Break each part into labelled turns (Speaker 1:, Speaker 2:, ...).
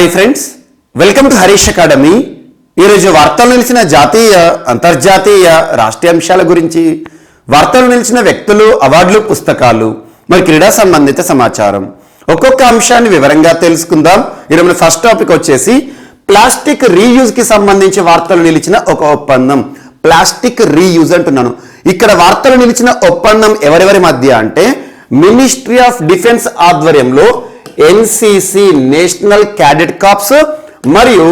Speaker 1: Hi friends, welcome to Harish academy. ఈరోజు వార్తలు నిలిచిన జాతీయ అంతర్జాతీయ రాష్ట్రీయ అంశాల గురించి, వార్తలు నిలిచిన వ్యక్తులు, అవార్డులు, పుస్తకాలు, మరి క్రీడా సంబంధిత సమాచారం ఒక్కొక్క అంశాన్ని వివరంగా తెలుసుకుందాం. ఈరోజు మన ఫస్ట్ టాపిక్ వచ్చేసి ప్లాస్టిక్ రీయూజ్ కి సంబంధించి వార్తలు నిలిచిన ఒక ఒప్పందం. ప్లాస్టిక్ రీయూజ్ అంటున్నాను. ఇక్కడ వార్తలు నిలిచిన ఒప్పందం ఎవరెవరి మధ్య అంటే మినిస్ట్రీ ఆఫ్ డిఫెన్స్ ఆధ్వర్యంలో ఎన్సిసి నేషనల్ క్యాడెట్ కార్ప్స్ మరియు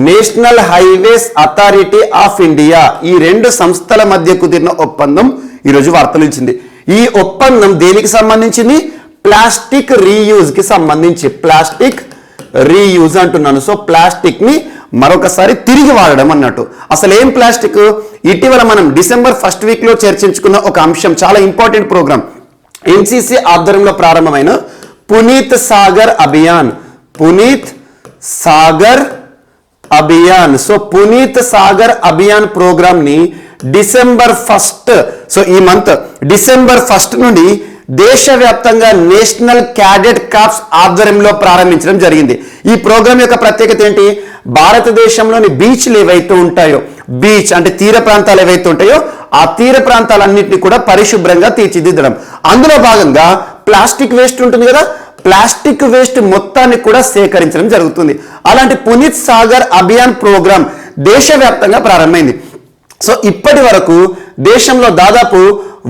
Speaker 1: national highways authority of India ఈ రెండు సంస్థల మధ్య కుదిరిన ఒప్పందం ఈరోజు వార్తలు ఇచ్చింది. ఈ ఒప్పందం దేనికి సంబంధించింది? ప్లాస్టిక్ రీయూజ్ కి సంబంధించి. ప్లాస్టిక్ రీయూజ్ అంటున్నాను. సో ప్లాస్టిక్ ని మరొకసారి తిరిగి వాడడం అన్నట్టు. అసలు ఏం ప్లాస్టిక్? ఇటీవల మనం డిసెంబర్ ఫస్ట్ వీక్ లో చర్చించుకున్న ఒక అంశం, చాలా ఇంపార్టెంట్ ప్రోగ్రామ్, ఎన్సిసి ఆధ్వర్యంలో ప్రారంభమైన పునీత్ సాగర్ అభియాన్. పునీత్ సాగర్ అభియాన్. సో పునీత్ సాగర్ అభియాన్ ప్రోగ్రామ్ ని డిసెంబర్ ఫస్ట్, సో ఈ మంత్ డిసెంబర్ ఫస్ట్ నుండి దేశవ్యాప్తంగా నేషనల్ క్యాడెట్ కార్ప్స్ ఆధ్వర్యంలో ప్రారంభించడం జరిగింది. ఈ ప్రోగ్రాం యొక్క ప్రత్యేకత ఏంటి? భారతదేశంలోని బీచ్లు ఏవైతే ఉంటాయో, బీచ్ అంటే తీర ప్రాంతాలు ఏవైతే ఉంటాయో ఆ తీర ప్రాంతాలన్నింటినీ కూడా పరిశుభ్రంగా తీర్చిదిద్దడం. అందులో భాగంగా ప్లాస్టిక్ వేస్ట్ ఉంటుంది కదా, ప్లాస్టిక్ వేస్ట్ మొత్తాన్ని కూడా సేకరించడం జరుగుతుంది. అలాంటి పునీత్ సాగర్ అభియాన్ ప్రోగ్రాం దేశవ్యాప్తంగా ప్రారంభమైంది. సో ఇప్పటి వరకు దేశంలో దాదాపు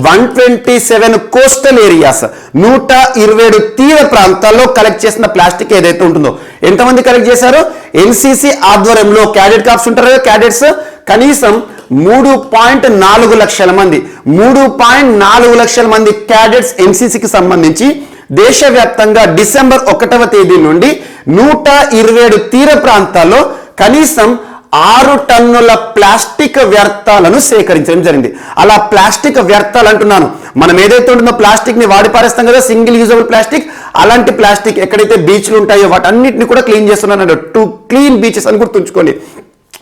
Speaker 1: 127 కోస్టల్ ఏరియాస్, 127 తీర ప్రాంతాల్లో కలెక్ట్ చేసిన ప్లాస్టిక్ ఏదైతే ఉంటుందో, ఎంతమంది కలెక్ట్ చేశారో? ఎన్సిసి ఆధ్వర్యంలో క్యాడెట్ కార్ప్స్ ఉంటారు కదా, క్యాడెట్స్ కనీసం 3.4 లక్షల మంది, 3.4 లక్షల మంది క్యాడెట్స్ ఎన్సిసికి సంబంధించి దేశవ్యాప్తంగా డిసెంబర్ 1వ తేదీ నుండి 127 తీర ప్రాంతాల్లో కనీసం 6 టన్నుల ప్లాస్టిక్ వ్యర్థాలను సేకరించడం జరిగింది. అలా ప్లాస్టిక్ వ్యర్థాలు అంటున్నాను, మనం ఏదైతే ఉంటుందో ప్లాస్టిక్ ని వాడి పారేస్తాం కదా, సింగిల్ యూజబుల్ ప్లాస్టిక్, అలాంటి ప్లాస్టిక్ ఎక్కడైతే బీచ్లు ఉంటాయో వాటన్నిటిని కూడా క్లీన్ చేస్తున్నాను. టు క్లీన్ బీచెస్ అని గుర్తుంచుకోండి.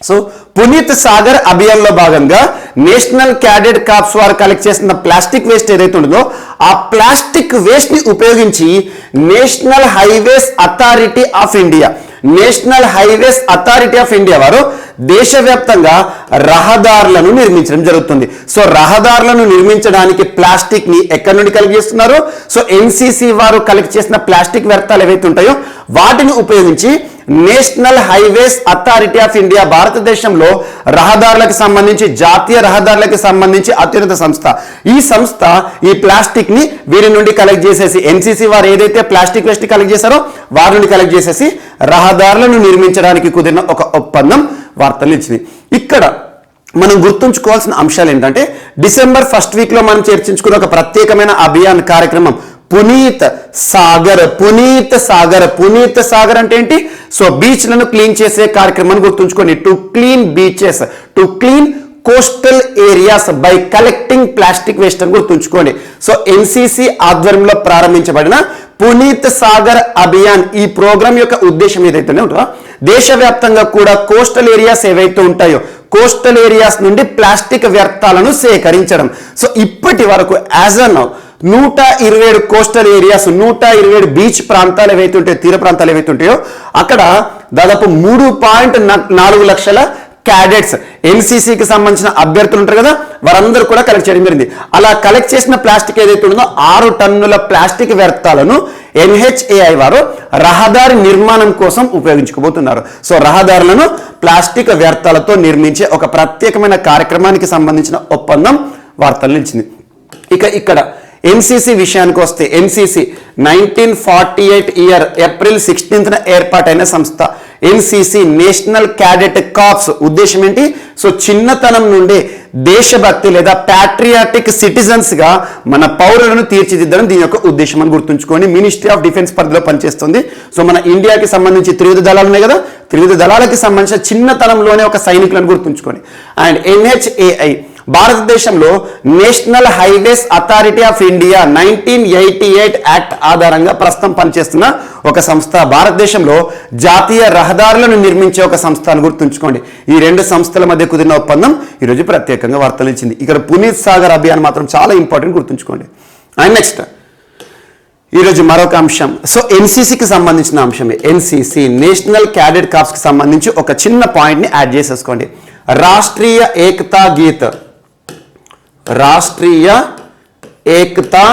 Speaker 1: సో పునీత్ సాగర్ అభియాన్ లో భాగంగా నేషనల్ క్యాడెట్ కార్ప్స్ వారు కలెక్ట్ చేసిన ప్లాస్టిక్ వేస్ట్ ఏదైతే ఉంటుందో ఆ ప్లాస్టిక్ వేస్ట్ ని ఉపయోగించి national highways authority of India, national highways authority of India వారు దేశవ్యాప్తంగా రహదారులను నిర్మించడం జరుగుతుంది. సో రహదారులను నిర్మించడానికి ప్లాస్టిక్ ని ఎక్కడి నుండి కలెక్ట్ చేస్తున్నారు? సో ఎన్సిసి వారు కలెక్ట్ చేసిన ప్లాస్టిక్ వ్యర్థాలు ఏవైతే ఉంటాయో వాటిని ఉపయోగించి national highways authority of India, భారతదేశంలో రహదారులకు సంబంధించి, జాతీయ రహదారులకు సంబంధించి అత్యున్నత సంస్థ. ఈ సంస్థ ఈ ప్లాస్టిక్ ని వీరి నుండి కలెక్ట్ చేసేసి, ఎన్సిసి వారు ఏదైతే ప్లాస్టిక్ వేస్ట్ ని కలెక్ట్ చేశారో వారి నుండి కలెక్ట్ చేసేసి రహదారులను నిర్మించడానికి కుదిరిన ఒక ఒప్పందం వార్తలు ఇచ్చింది. ఇక్కడ మనం గుర్తుంచుకోవాల్సిన అంశాలు ఏంటంటే డిసెంబర్ ఫస్ట్ వీక్ లో మనం చర్చించుకున్న ఒక ప్రత్యేకమైన అభియాన్ కార్యక్రమం పునీత్ సాగర్. పునీత్ సాగర్, పునీత్ సాగర్ అంటే ఏంటి? సో బీచ్లను క్లీన్ చేసే కార్యక్రమాన్ని గుర్తుంచుకోండి. To clean beaches, to clean coastal areas by collecting plastic waste అని గుర్తుంచుకోండి. సో ఎన్సిసి ఆధ్వర్యంలో ప్రారంభించబడిన పునీత్ సాగర్ అభియాన్ ఈ ప్రోగ్రాం యొక్క ఉద్దేశం ఏదైతే ఉంటుందో దేశవ్యాప్తంగా కూడా కోస్టల్ ఏరియాస్ ఏవైతే ఉంటాయో కోస్టల్ ఏరియాస్ నుండి ప్లాస్టిక్ వ్యర్థాలను సేకరించడం. సో ఇప్పటి వరకు as an 127 coastal areas, 127 beach ప్రాంతాలు ఏవైతే ఉంటాయో, తీర ప్రాంతాలు ఏవైతే ఉంటాయో అక్కడ దాదాపు 3.4 లక్షల క్యాడెట్స్, ఎన్సిసికి సంబంధించిన అభ్యర్థులు ఉంటారు కదా, వారందరూ కూడా కలెక్ట్ చేయడం జరిగింది. అలా కలెక్ట్ చేసిన ప్లాస్టిక్ ఏదైతే ఉందో 6 టన్నుల ప్లాస్టిక్ వ్యర్థాలను NHAI వారు రహదారి నిర్మాణం కోసం ఉపయోగించుకోబోతున్నారు. సో రహదారులను ప్లాస్టిక్ వ్యర్థాలతో నిర్మించే ఒక ప్రత్యేకమైన కార్యక్రమానికి సంబంధించిన ఒప్పందం వార్తలు నిలిచింది. ఇక ఇక్కడ ఎన్సిసి విషయానికి వస్తే, ఎన్సిసి 1948 ఇయర్ ఏప్రిల్ 16న ఏర్పాటైన సంస్థ. ఎన్సిసి నేషనల్ క్యాడెట్ కార్ప్స్ ఉద్దేశం ఏంటి? సో చిన్నతనం నుండే దేశభక్తి లేదా ప్యాట్రియాటిక్ సిటిజన్స్ గా మన పౌరులను తీర్చిదిద్దడం దీని యొక్క ఉద్దేశం అని గుర్తుంచుకోండి. మినిస్ట్రీ ఆఫ్ డిఫెన్స్ పరిధిలో పనిచేస్తుంది. సో మన ఇండియాకి సంబంధించి త్రివిధ దళాలు ఉన్నాయి కదా, త్రివిధ దళాలకి సంబంధించిన చిన్నతనంలోనే ఒక సైనికులను గుర్తుంచుకోండి. అండ్ NHAI భారతదేశంలో national highways authority of India 1988 act ఆధారంగా ప్రస్తుతం పనిచేస్తున్న ఒక సంస్థ. భారతదేశంలో జాతీయ రహదారులను నిర్మించే ఒక సంస్థ అని గుర్తుంచుకోండి. ఈ రెండు సంస్థల మధ్య కుదిరిన ఒప్పందం ఈరోజు ప్రత్యేకంగా వార్తలు ఇచ్చింది. ఇక్కడ పునీత్ సాగర్ అభియాన్ మాత్రం చాలా ఇంపార్టెంట్, గుర్తుంచుకోండి. అండ్ నెక్స్ట్ ఈరోజు మరొక అంశం. సో ఎన్సీసీకి సంబంధించిన అంశమే. ఎన్సీసీ నేషనల్ క్యాడెట్ కార్ప్స్కి సంబంధించి ఒక చిన్న పాయింట్ని యాడ్ చేసేసుకోండి. రాష్ట్రీయ ఏకతా గీత్, రాష్ట్రీయ ఏకతా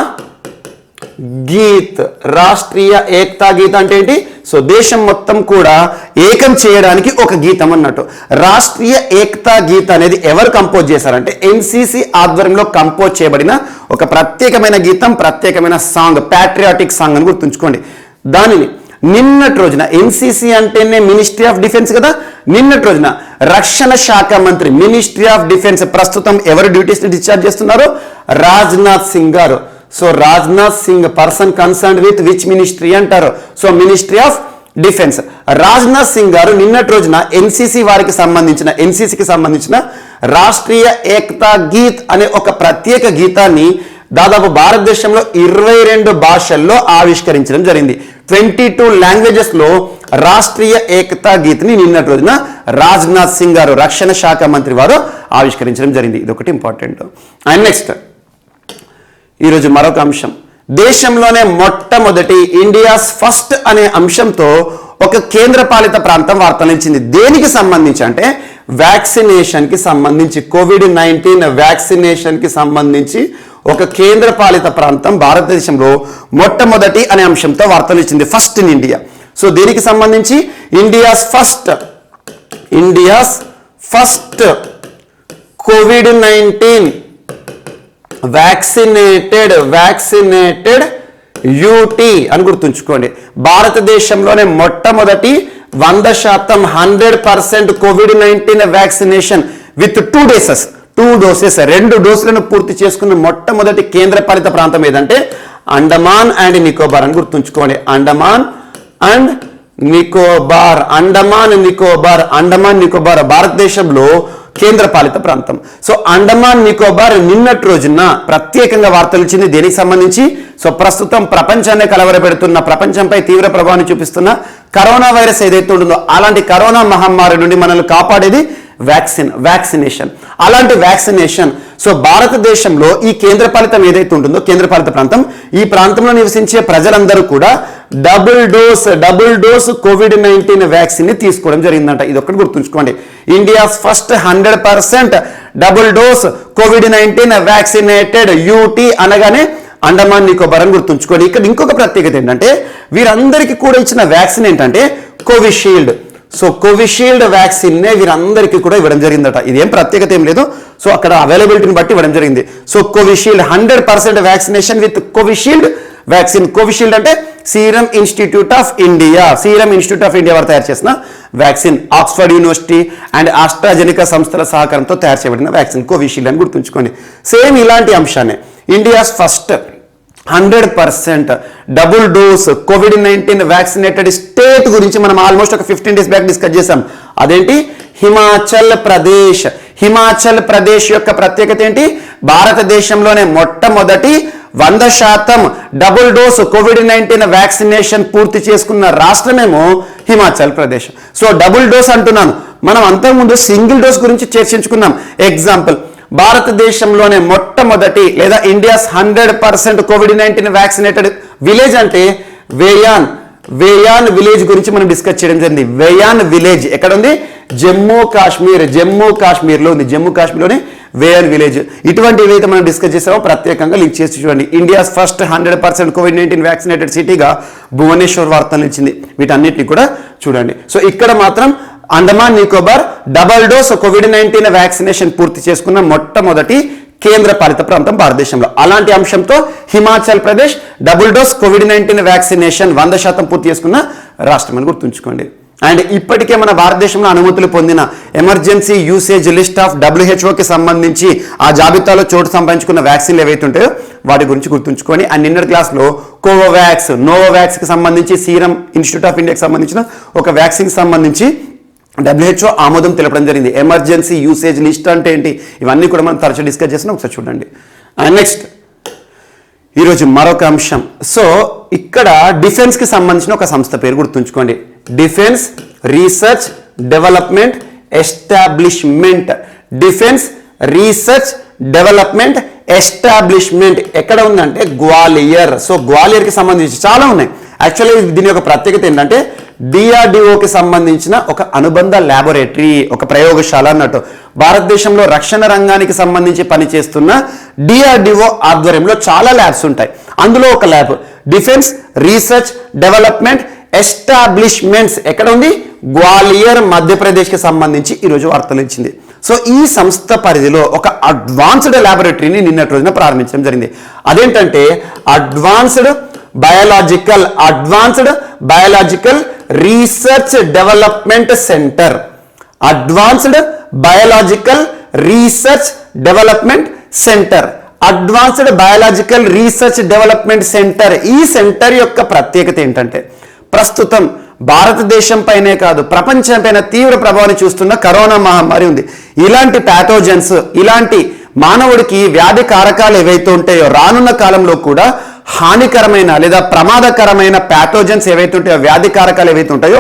Speaker 1: గీత్, రాష్ట్రీయ ఏకతా గీత్ అంటే ఏంటి? సో దేశం మొత్తం కూడా ఏకం చేయడానికి ఒక గీతం అన్నట్టు. రాష్ట్రీయ ఏకతా గీత్ అనేది ఎవరు కంపోజ్ చేశారంటే ఎన్సీసీ ఆధ్వర్యంలో కంపోజ్ చేయబడిన ఒక ప్రత్యేకమైన గీతం, ప్రత్యేకమైన సాంగ్, ప్యాట్రియాటిక్ సాంగ్ అని గుర్తుంచుకోండి. దానిని నిన్నటి రోజున, ఎన్సీసీ అంటేనే మినిస్ట్రీ ఆఫ్ డిఫెన్స్ కదా, నిన్నటి రోజున రక్షణ శాఖ మంత్రి, మినిస్ట్రీ ఆఫ్ డిఫెన్స్ ప్రస్తుతం ఎవరు డ్యూటీస్ ని డిశ్చార్జ్ చేస్తున్నారు? Rajnath Singh garu. So Rajnath Singh person concerned with which ministry అంటారు? So ministry of defence. Rajnath Singh garu నిన్నటి రోజున ఎన్సీసీకి సంబంధించిన రాష్ట్రీయ ఏకతా గీత్ అనే ఒక ప్రత్యేక గీతాన్ని దాదాపు భారతదేశంలో 22 భాషల్లో ఆవిష్కరించడం జరిగింది. 22 లాంగ్వేజెస్ లో రాష్ట్రీయ ఏకతా గీత్ ని నిన్నటి రోజున రాజ్నాథ్ సింగ్ గారు, రక్షణ శాఖ మంత్రి వారు ఆవిష్కరించడం జరిగింది. ఇది ఒకటి ఇంపార్టెంట్. అండ్ నెక్స్ట్ ఈరోజు మరొక అంశం. దేశంలోనే మొట్టమొదటి ఇండియాస్ ఫస్ట్ అనే అంశంతో ఒక కేంద్రపాలిత ప్రాంతం వార్తలించింది. దేనికి సంబంధించి అంటే వ్యాక్సినేషన్ కి సంబంధించి, కోవిడ్-19 వ్యాక్సినేషన్ కి సంబంధించి ఒక కేంద్రపాలిత ప్రాంతం భారతదేశంలో మొట్టమొదటి అనే అంశంతో వార్తలిచ్చింది. First in India. సో దీనికి సంబంధించి ఇండియాస్ ఫస్ట్ కోవిడ్-19 వ్యాక్సినేటెడ్ యూటీ అని గుర్తుంచుకోండి. భారతదేశంలోనే మొట్టమొదటి 100% 100% కోవిడ్-19 వ్యాక్సినేషన్ విత్ 2 డోసెస్ 2 డోసులను పూర్తి చేసుకున్న మొట్టమొదటి కేంద్రపాలిత ప్రాంతం ఏదంటే అండమాన్ అండ్ నికోబార్ అని గుర్తుంచుకోండి. అండమాన్ నికోబార్ భారతదేశంలో కేంద్రపాలిత ప్రాంతం. సో అండమాన్ నికోబార్ నిన్నటి రోజున ప్రత్యేకంగా వార్తలు ఇచ్చింది. దేనికి సంబంధించి? సో ప్రస్తుతం ప్రపంచాన్ని కలవరపెడుతున్న, ప్రపంచంపై తీవ్ర ప్రభావాన్ని చూపిస్తున్న కరోనా వైరస్ ఏదైతే ఉంటుందో అలాంటి కరోనా మహమ్మారి నుండి మనల్ని కాపాడేది వ్యాక్సినేషన్. అలాంటి వ్యాక్సినేషన్ సో భారతదేశంలో ఈ కేంద్రపాలితం ఏదైతే ఉంటుందో, కేంద్రపాలిత ప్రాంతం, ఈ ప్రాంతంలో నివసించే ప్రజలందరూ కూడా డబుల్ డోస్ కోవిడ్-19 వ్యాక్సిన్ ని తీసుకోవడం జరిగిందంట. ఇది ఒకటి గుర్తుంచుకోండి. ఇండియాస్ ఫస్ట్ 100% డబుల్ డోస్ కోవిడ్-19 వ్యాక్సినేటెడ్ యూటీ అనగానే అండమాన్ నికోబార్ అని గుర్తుంచుకోండి. ఇక్కడ ఇంకొక ప్రత్యేకత ఏంటంటే వీరందరికీ కూడా ఇచ్చిన వ్యాక్సిన్ ఏంటంటే కోవిషీల్డ్. సో కోవిషీల్డ్ వ్యాక్సిన్ నే వీరందరికీ కూడా ఇవ్వడం జరిగిందట. ఇదేం ప్రత్యేకత ఏం లేదు. సో అక్కడ అవైలబిలిటీని బట్టి ఇవ్వడం జరిగింది. So Covishield 100% vaccination with Covishield vaccine. Covishield అంటే సీరం ఇన్స్టిట్యూట్ ఆఫ్ ఇండియా వారు తయారు చేసిన vaccine. Oxford university and AstraZeneca సంస్థల సహకారంతో తయారు చేయబడిన వ్యాక్సిన్ కోవిషీల్డ్ అని గుర్తుంచుకోండి. సేమ్ ఇలాంటి అంశాన్ని ఇండియాస్ ఫస్ట్ 100% డబుల్ డోస్ కోవిడ్-19 వ్యాక్సినేటెడ్ స్టేట్ గురించి మనం ఆల్మోస్ట్ ఒక 15 days బ్యాక్ డిస్కస్ చేసాం. అదేంటి? హిమాచల్ ప్రదేశ్ యొక్క ప్రత్యేకత ఏంటి? భారతదేశంలోనే మొట్టమొదటి 100% డబుల్ డోస్ కోవిడ్-19 వ్యాక్సినేషన్ పూర్తి చేసుకున్న రాష్ట్రమేమో Himachal Pradesh. So double dose అంటున్నాను, మనం అంతకుముందు సింగిల్ డోస్ గురించి చర్చించుకున్నాం. ఎగ్జాంపుల్, భారతదేశంలోనే మొట్టమొదటి లేదా ఇండియాస్ 100% కోవిడ్-19 వ్యాక్సినేటెడ్ విలేజ్ అంటే వేయాన్ విలేజ్ గురించి మనం డిస్కస్ చేయడం జరిగింది. వేయాన్ విలేజ్ ఎక్కడ ఉంది? జమ్మూ కాశ్మీర్లో ఉంది. జమ్మూ కాశ్మీర్లోనే వేయాన్ విలేజ్. ఇటువంటి ఏవైతే మనం డిస్కస్ చేసామో ప్రత్యేకంగా లింక్ చేసి చూడండి. ఇండియాస్ ఫస్ట్ 100% కోవిడ్-19 వ్యాక్సినేటెడ్ సిటీగా భువనేశ్వర్ వార్తలు ఇచ్చింది. వీటన్నిటిని కూడా చూడండి. సో ఇక్కడ మాత్రం Andaman Nicobar double dose COVID-19 vaccination పూర్తి చేసుకున్న మొట్టమొదటి కేంద్రపాలిత ప్రాంతం భారతదేశంలో. అలాంటి అంశంతో Himachal Pradesh double dose COVID-19 vaccination 100% పూర్తి చేసుకున్న రాష్ట్రం అని గుర్తుంచుకోండి. అండ్ ఇప్పటికే మన భారతదేశంలో అనుమతులు పొందిన ఎమర్జెన్సీ యూసేజ్ లిస్ట్ ఆఫ్ WHOకి సంబంధించి ఆ జాబితాలో చోటు సంపాదించుకున్న వ్యాక్సిన్లు ఏవైతే ఉంటాయో వాటి గురించి గుర్తుంచుకొని అండ్ నిన్నటి క్లాస్లో నోవావాక్స్ కి సంబంధించి సీరం ఇన్స్టిట్యూట్ ఆఫ్ ఇండియాకి సంబంధించిన ఒక వ్యాక్సిన్ సంబంధించి WHO ఆమోదం తెలపడం జరిగింది. ఎమర్జెన్సీ యూసేజ్ లిస్ట్ అంటే ఏంటి, ఇవన్నీ కూడా మనం తరచూ డిస్కస్ చేసిన ఒకసారి చూడండి. అండ్ నెక్స్ట్ ఈరోజు మరొక అంశం. సో ఇక్కడ డిఫెన్స్ కి సంబంధించిన ఒక సంస్థ పేరు గుర్తుంచుకోండి. Defence research development establishment. Defence research development establishment ఎక్కడ ఉందంటే గ్వాలియర్. సో గ్వాలియర్కి సంబంధించి చాలా ఉన్నాయి. యాక్చువల్లీ దీని యొక్క ప్రత్యేకత ఏంటంటే డిఆర్డిఓకి సంబంధించిన ఒక అనుబంధ ల్యాబొరేటరీ, ఒక ప్రయోగశాల అన్నట్టు. భారతదేశంలో రక్షణ రంగానికి సంబంధించి పనిచేస్తున్న డిఆర్డిఓ ఆధ్వర్యంలో చాలా ల్యాబ్స్ ఉంటాయి. అందులో ఒక lab defence research development establishments ఎక్కడ ఉంది? గ్వాలియర్ మధ్యప్రదేశ్కి సంబంధించి ఈరోజు వార్తలు ఇచ్చింది. సో ఈ సంస్థ పరిధిలో ఒక అడ్వాన్స్డ్ ల్యాబొరేటరీని నిన్నటి రోజున ప్రారంభించడం జరిగింది. అదేంటంటే advanced biological research development centre. Advanced biological research development centre. Advanced biological research development centre. ఈ సెంటర్ యొక్క ప్రత్యేకత ఏంటంటే ప్రస్తుతం భారతదేశం పైనే కాదు ప్రపంచం పైన తీవ్ర ప్రభావాన్ని చూస్తున్న కరోనా మహమ్మారి ఉంది. ఇలాంటి ప్యాథోజన్స్, ఇలాంటి మానవుడికి వ్యాధి కారకాలు ఏవైతే ఉంటాయో రానున్న కాలంలో కూడా హానికరమైన లేదా ప్రమాదకరమైన ప్యాథోజన్స్ ఏవైతే ఉంటాయో, వ్యాధి కారకాలు ఏవైతే ఉంటాయో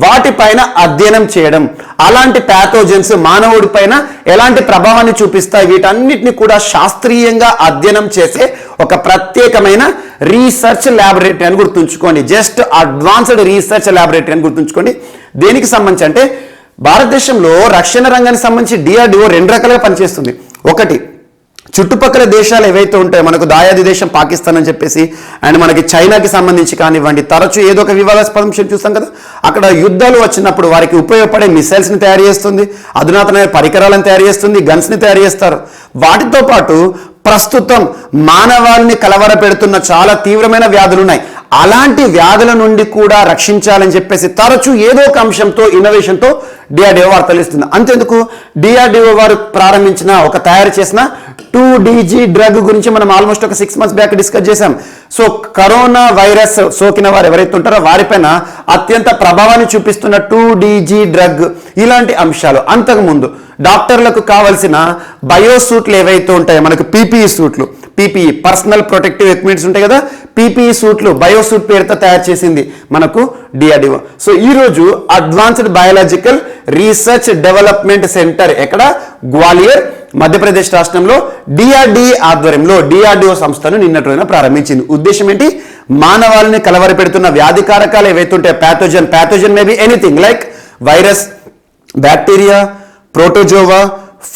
Speaker 1: వాటిపైన అధ్యయనం చేయడం, అలాంటి ప్యాథోజన్స్ మానవుడి పైన ఎలాంటి ప్రభావాన్ని చూపిస్తాయి, వీటన్నిటిని కూడా శాస్త్రీయంగా అధ్యయనం చేసే ఒక ప్రత్యేకమైన రీసెర్చ్ ల్యాబొరేటరీ అని గుర్తుంచుకోండి. జస్ట్ అడ్వాన్స్డ్ రీసెర్చ్ ల్యాబొరేటరీ అని గుర్తుంచుకోండి. దేనికి సంబంధించి అంటే భారతదేశంలో రక్షణ రంగానికి సంబంధించి డిఆర్డిఓ రెండు రకాలుగా పనిచేస్తుంది. ఒకటి చుట్టుపక్కల దేశాలు ఏవైతే ఉంటాయో, మనకు దాయాది దేశం పాకిస్తాన్ అని చెప్పేసి, అండ్ మనకి చైనాకి సంబంధించి కానివ్వండి, తరచూ ఏదో ఒక వివాదాస్పద విషయం చూస్తాం కదా, అక్కడ యుద్ధాలు వచ్చినప్పుడు వారికి ఉపయోగపడే మిసైల్స్ని తయారు చేస్తుంది, అధునాతనమైన పరికరాలను తయారు చేస్తుంది, గన్స్ని తయారు చేస్తారు. వాటితో పాటు ప్రస్తుతం మానవాళిని కలవరపెడుతున్న చాలా తీవ్రమైన వ్యాధులు ఉన్నాయి. అలాంటి వ్యాధుల నుండి కూడా రక్షించాలని చెప్పేసి తరచూ ఏదో ఒక అంశంతో ఇన్నోవేషన్తో డిఆర్డిఓ వార్తలు ఇస్తుంది. అంతెందుకు డిఆర్డిఓ వారు ప్రారంభించిన ఒక తయారు చేసిన 2DG డ్రగ్ గురించి మనం ఆల్మోస్ట్ ఒక 6 months బ్యాక్ డిస్కస్ చేశాం. సో కరోనా వైరస్ సోకిన వారు ఎవరైతే ఉంటారో వారిపైన అత్యంత ప్రభావాన్ని చూపిస్తున్న 2DG డ్రగ్, ఇలాంటి అంశాలు. అంతకుముందు డాక్టర్లకు కావాల్సిన బయోసూట్లు ఏవైతే ఉంటాయో, మనకు పీపీఈ సూట్లు, పీపీఈ పర్సనల్ ప్రొటెక్టివ్ ఎక్విప్మెంట్స్ ఉంటాయి కదా, పీపీఈ సూట్లు బయోసూట్ పేరుతో తయారు చేసింది మనకు డిఆర్డిఓ. సో ఈరోజు advanced biological research development centre ఎక్కడ? గ్వాలియర్ మధ్యప్రదేశ్ రాష్ట్రంలో డిఆర్డిఏ ఆధ్వర్యంలో డిఆర్డిఓ సంస్థను నిన్నటి రోజున ప్రారంభించింది. ఉద్దేశం ఏంటి? మానవాళిని కలవరపెడుతున్న వ్యాధి కారకాలు ఏవైతే ఉంటాయో, pathogen may be anything like virus, bacteria, protozoa,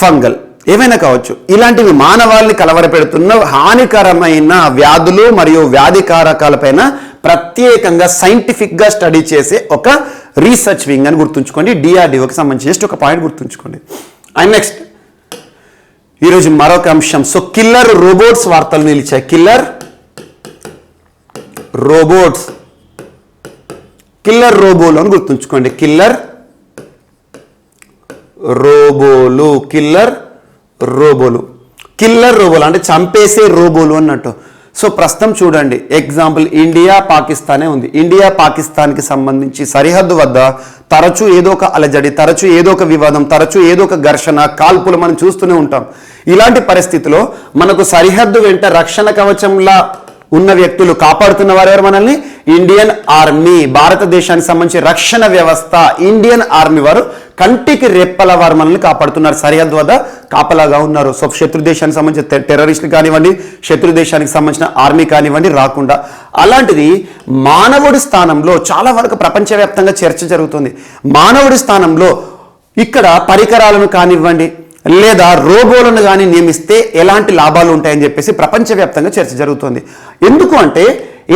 Speaker 1: fungal, ఏమైనా కావచ్చు. ఇలాంటివి మానవాళిని కలవరపెడుతున్న హానికరమైన వ్యాధులు మరియు వ్యాధి కారకాలపైన ప్రత్యేకంగా సైంటిఫిక్గా స్టడీ చేసే ఒక రీసెర్చ్ వింగ్ అని గుర్తుంచుకోండి. డిఆర్డిఓకి సంబంధించి జస్ట్ ఒక పాయింట్ గుర్తుంచుకోండి. అండ్ నెక్స్ట్ ఈరోజు మరొక అంశం. సో కిల్లర్ రోబోట్స్ వార్తలు నిలిచాయి. కిల్లర్ రోబోలు అని గుర్తుంచుకోండి. కిల్లర్ రోబోలు అంటే చంపేసే రోబోలు అన్నట్టు. సో ప్రస్తుతం చూడండి, ఎగ్జాంపుల్ ఇండియా పాకిస్తానే ఉంది. ఇండియా పాకిస్తాన్కి సంబంధించి సరిహద్దు వద్ద తరచూ ఏదో ఒక అలజడి, తరచూ ఏదో ఒక వివాదం, తరచూ ఏదో ఒక ఘర్షణ, కాల్పులు మనం చూస్తూనే ఉంటాం. ఇలాంటి పరిస్థితిలో మనకు సరిహద్దు వెంట రక్షణ కవచంలా ఉన్న వ్యక్తులు కాపాడుతున్న వారు మనల్ని ఇండియన్ ఆర్మీ, భారతదేశానికి సంబంధించి రక్షణ వ్యవస్థ ఇండియన్ ఆర్మీ వారు కంటికి రెప్పల వారు మనల్ని కాపాడుతున్నారు. సరిహద్దు వద్ద కాపలాగా ఉన్నారు. సో శత్రు దేశానికి సంబంధించిన టెర్రరిస్టులు కానివ్వండి, శత్రు దేశానికి సంబంధించిన ఆర్మీ కానివ్వండి రాకుండా. అలాంటిది మానవుడి స్థానంలో చాలా వరకు ప్రపంచవ్యాప్తంగా చర్చ జరుగుతుంది. మానవుడి స్థానంలో ఇక్కడ పరికరాలను కానివ్వండి లేదా రోబోలను కానీ నియమిస్తే ఎలాంటి లాభాలు ఉంటాయని చెప్పేసి ప్రపంచవ్యాప్తంగా చర్చ జరుగుతుంది. ఎందుకు అంటే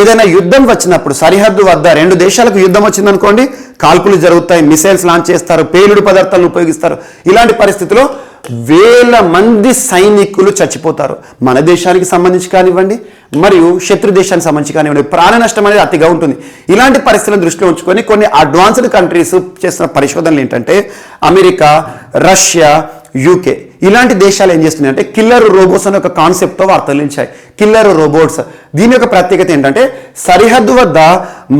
Speaker 1: ఏదైనా యుద్ధం వచ్చినప్పుడు సరిహద్దు వద్ద రెండు దేశాలకు యుద్ధం వచ్చిందనుకోండి, కాల్పులు జరుగుతాయి, మిసైల్స్ లాంచ్ చేస్తారు, పేలుడు పదార్థాలను ఉపయోగిస్తారు. ఇలాంటి పరిస్థితిలో వేల మంది సైనికులు చచ్చిపోతారు. మన దేశానికి సంబంధించి కానివ్వండి మరియు శత్రు దేశానికి సంబంధించి కానివ్వండి, ప్రాణ నష్టం అనేది అతిగా ఉంటుంది. ఇలాంటి పరిస్థితులను దృష్టిలో ఉంచుకొని కొన్ని అడ్వాన్స్డ్ కంట్రీస్ చేస్తున్న పరిశోధనలు ఏంటంటే అమెరికా, రష్యా, యూకే ఇలాంటి దేశాలు ఏం చేస్తున్నాయి అంటే కిల్లర్ రోబోట్స్ అనే ఒక కాన్సెప్ట్తో వార్తలు నిలిచాయి. కిల్లర్ రోబోట్స్ దీని యొక్క ప్రత్యేకత ఏంటంటే సరిహద్దు వద్ద